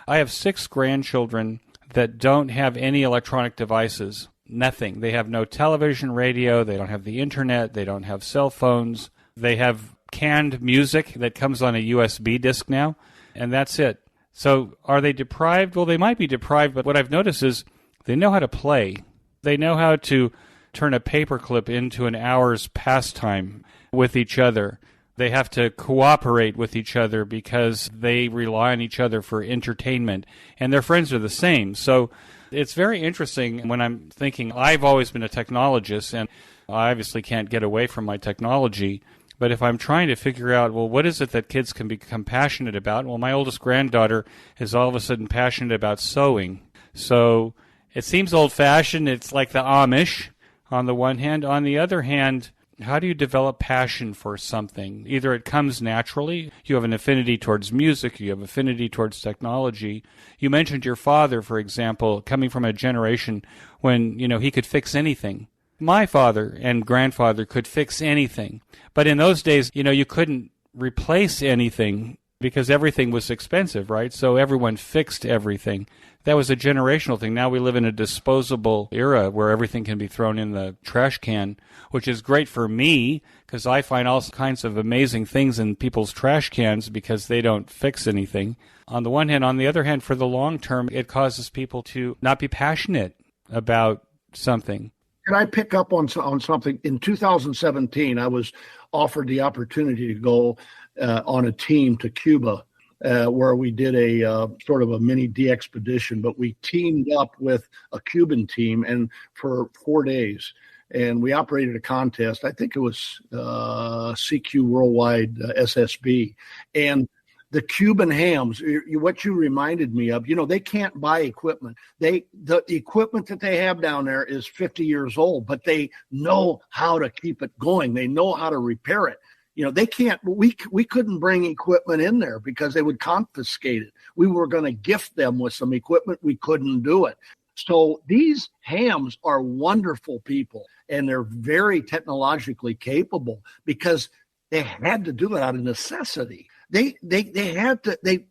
I have 6 grandchildren that don't have any electronic devices, nothing. They have no television, radio, they don't have the internet, they don't have cell phones. They have canned music that comes on a USB disc now, and that's it. So are they deprived? Well, they might be deprived, but what I've noticed is they know how to play. They know how to turn a paperclip into an hour's pastime with each other. They have to cooperate with each other because they rely on each other for entertainment, and their friends are the same. So it's very interesting when I'm thinking, I've always been a technologist, and I obviously can't get away from my technology. But if I'm trying to figure out, well, what is it that kids can become passionate about? Well, my oldest granddaughter is all of a sudden passionate about sewing. So it seems old-fashioned. It's like the Amish on the one hand. On the other hand, how do you develop passion for something? Either it comes naturally, you have an affinity towards music, you have affinity towards technology. You mentioned your father, for example, coming from a generation when, you know, he could fix anything. My father and grandfather could fix anything. But in those days, you know, you couldn't replace anything because everything was expensive, right? So everyone fixed everything. that was a generational thing. Now we live in a disposable era where everything can be thrown in the trash can, which is great for me because I find all kinds of amazing things in people's trash cans because they don't fix anything. On the one hand, on the other hand, for the long term, it causes people to not be passionate about something. Can I pick up on something? In 2017, I was offered the opportunity to go on a team to Cuba, where we did a sort of a mini de-expedition, but we teamed up with a Cuban team and for 4 days. And we operated a contest. I think it was CQ Worldwide SSB. And the Cuban hams, what you reminded me of, they can't buy equipment. The equipment that they have down there is 50 years old, but they know how to keep it going. They know how to repair it. They can't, we couldn't bring equipment in there because they would confiscate it. We were going to gift them with some equipment. We couldn't do it. So these hams are wonderful people, and they're very technologically capable because they had to do it out of necessity. They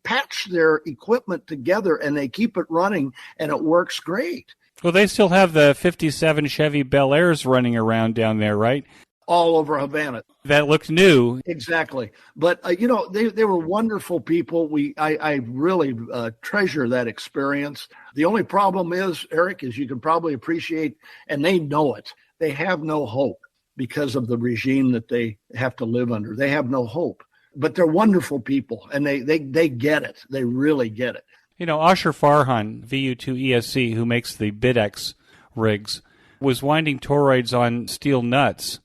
patch their equipment together and they keep it running, and it works great. Well, they still have the 57 Chevy Bel Airs running around down there, right? All over Havana. That looked new. Exactly. But, they were wonderful people. I really treasure that experience. The only problem is, Eric, as you can probably appreciate, and they know it, they have no hope because of the regime that they have to live under. They have no hope. But they're wonderful people, and they get it. They really get it. Asher Farhan, VU2ESC, who makes the Bidex rigs, was winding toroids on steel nuts,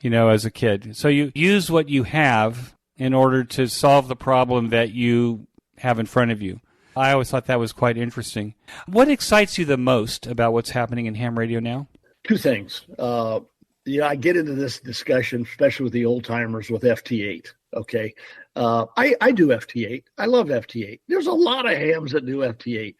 as a kid. So you use what you have in order to solve the problem that you have in front of you. I always thought that was quite interesting. What excites you the most about what's happening in ham radio now? Two things. I get into this discussion, especially with the old timers, with FT8. Okay. I do FT8. I love FT8. There's a lot of hams that do FT8.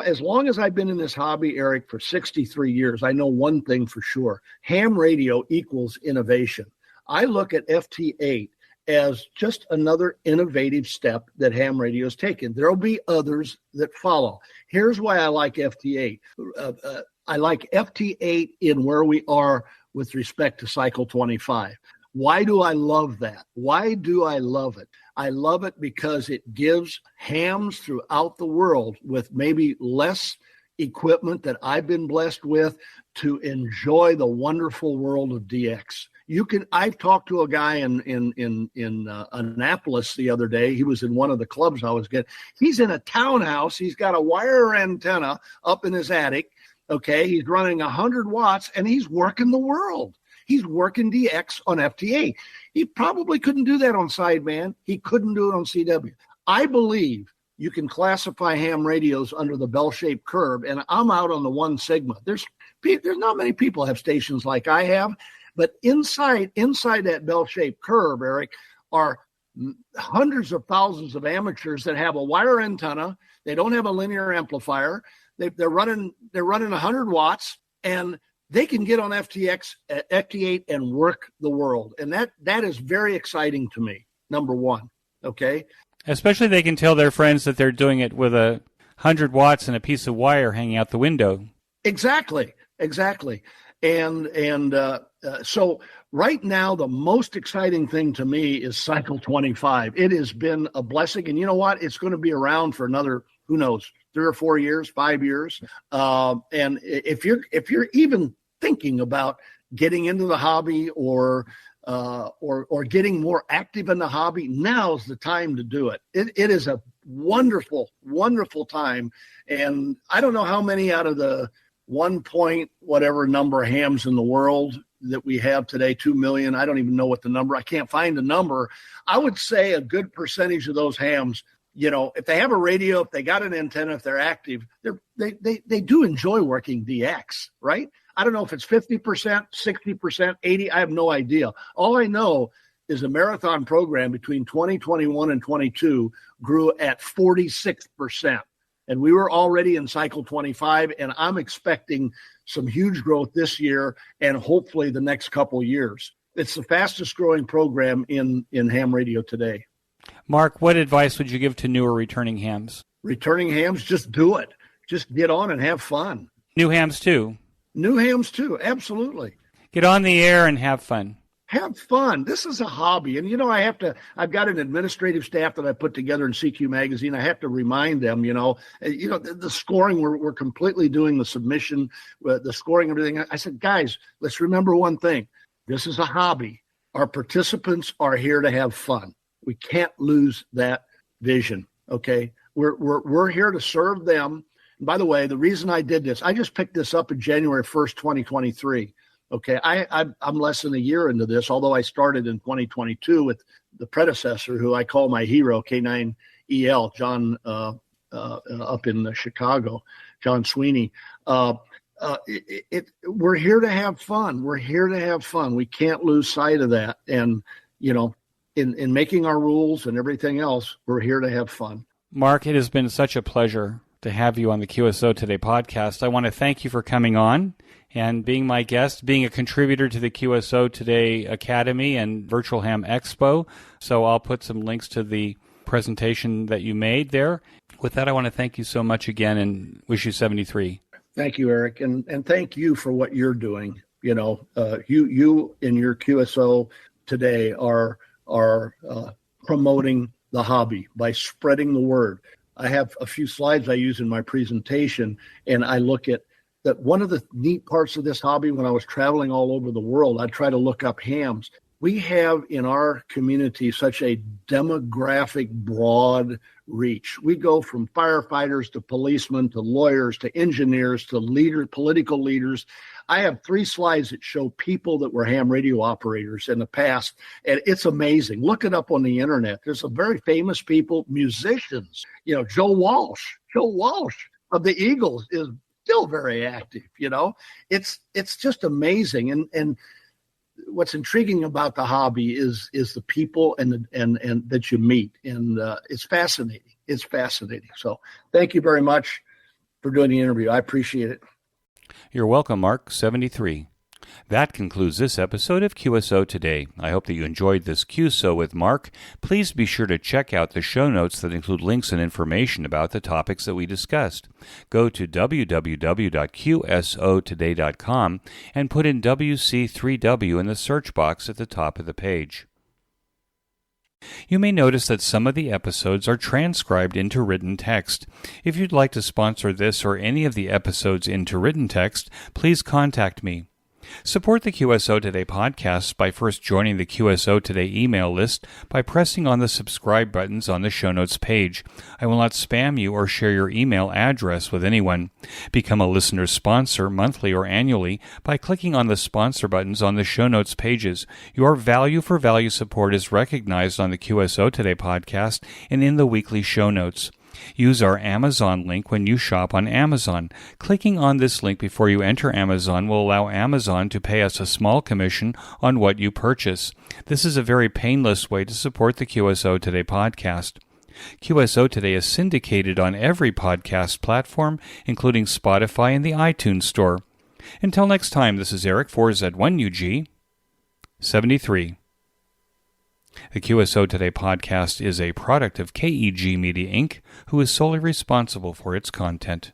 As long as I've been in this hobby, Eric, for 63 years, I know one thing for sure. Ham radio equals innovation. I look at FT8 as just another innovative step that ham radio has taken. There will be others that follow. Here's why I like FT8. I like FT8 in where we are with respect to cycle 25. Why do I love that? Why do I love it? I love it because it gives hams throughout the world with maybe less equipment that I've been blessed with to enjoy the wonderful world of DX. I've talked to a guy in Annapolis the other day. He was in one of the clubs I was getting. He's in a townhouse. He's got a wire antenna up in his attic. Okay. He's running 100 watts and he's working the world. He's working DX on FT8. He probably couldn't do that on sideband. He couldn't do it on CW. I believe you can classify ham radios under the bell-shaped curve, and I'm out on the 1 sigma. There's not many people have stations like I have, but inside that bell-shaped curve, Eric, are hundreds of thousands of amateurs that have a wire antenna. They don't have a linear amplifier. They're running 100 watts, and they can get on FT8 and work the world. And that is very exciting to me, number one, okay? Especially they can tell their friends that they're doing it with 100 watts and a piece of wire hanging out the window. Exactly. And so right now, the most exciting thing to me is Cycle 25. It has been a blessing. And you know what? It's going to be around for another, who knows, 3 or 4 years, 5 years. And if you're even thinking about getting into the hobby or getting more active in the hobby, now's the time to do it. It is a wonderful, wonderful time. And I don't know how many out of the 1 point whatever number of hams in the world that we have today, 2 million. I don't even know what the number. I can't find a number. I would say a good percentage of those hams, if they have a radio, if they got an antenna, if they're active, they do enjoy working DX, right? I don't know if it's 50%, 60%, 80%. I have no idea. All I know is a marathon program between 2021 and 22 grew at 46%. And we were already in cycle 25, and I'm expecting some huge growth this year and hopefully the next couple years. It's the fastest growing program in ham radio today. Mark, what advice would you give to newer returning hams? Returning hams, just do it. just get on and have fun. New hams too. New hams too, absolutely. Get on the air and have fun. Have fun. This is a hobby. And, I've got an administrative staff that I put together in CQ Magazine. I have to remind them, the scoring, we're completely doing the submission, the scoring, everything. I said, guys, let's remember one thing. This is a hobby. Our participants are here to have fun. We can't lose that vision, okay? We're here to serve them. And by the way, the reason I did this, I just picked this up in January 1st, 2023. Okay, I'm less than a year into this, although I started in 2022 with the predecessor, who I call my hero, K9EL, John, up in Chicago, John Sweeney. We're here to have fun. We're here to have fun. We can't lose sight of that. And, in making our rules and everything else, we're here to have fun. Mark, it has been such a pleasure to have you on the QSO Today podcast. I want to thank you for coming on and being my guest, being a contributor to the QSO Today Academy and Virtual Ham Expo. So I'll put some links to the presentation that you made there. With that, I want to thank you so much again and wish you 73. Thank you, Eric. And thank you for what you're doing. You in your QSO Today are promoting the hobby by spreading the word. I have a few slides I use in my presentation, and I look at that. One of the neat parts of this hobby, when I was traveling all over the world, I'd try to look up hams. We have in our community such a demographic broad reach. We go from firefighters to policemen to lawyers to engineers to political leaders. I have 3 slides that show people that were ham radio operators in the past, and it's amazing. Look it up on the internet. There's some very famous people, musicians. Joe Walsh of the Eagles is still very active. It's just amazing. And what's intriguing about the hobby is the people and that you meet, and it's fascinating. It's fascinating. So thank you very much for doing the interview. I appreciate it. You're welcome, Mark, 73. That concludes this episode of QSO Today. I hope that you enjoyed this QSO with Mark. Please be sure to check out the show notes that include links and information about the topics that we discussed. Go to www.qsotoday.com and put in WC3W in the search box at the top of the page. You may notice that some of the episodes are transcribed into written text. If you'd like to sponsor this or any of the episodes into written text, please contact me. Support the QSO Today podcast by first joining the QSO Today email list by pressing on the subscribe buttons on the show notes page. I will not spam you or share your email address with anyone. Become a listener sponsor monthly or annually by clicking on the sponsor buttons on the show notes pages. Your value for value support is recognized on the QSO Today podcast and in the weekly show notes. Use our Amazon link when you shop on Amazon. Clicking on this link before you enter Amazon will allow Amazon to pay us a small commission on what you purchase. This is a very painless way to support the QSO Today podcast. QSO Today is syndicated on every podcast platform, including Spotify and the iTunes Store. Until next time, this is Eric 4Z1UG 73. The QSO Today podcast is a product of KEG Media Inc., who is solely responsible for its content.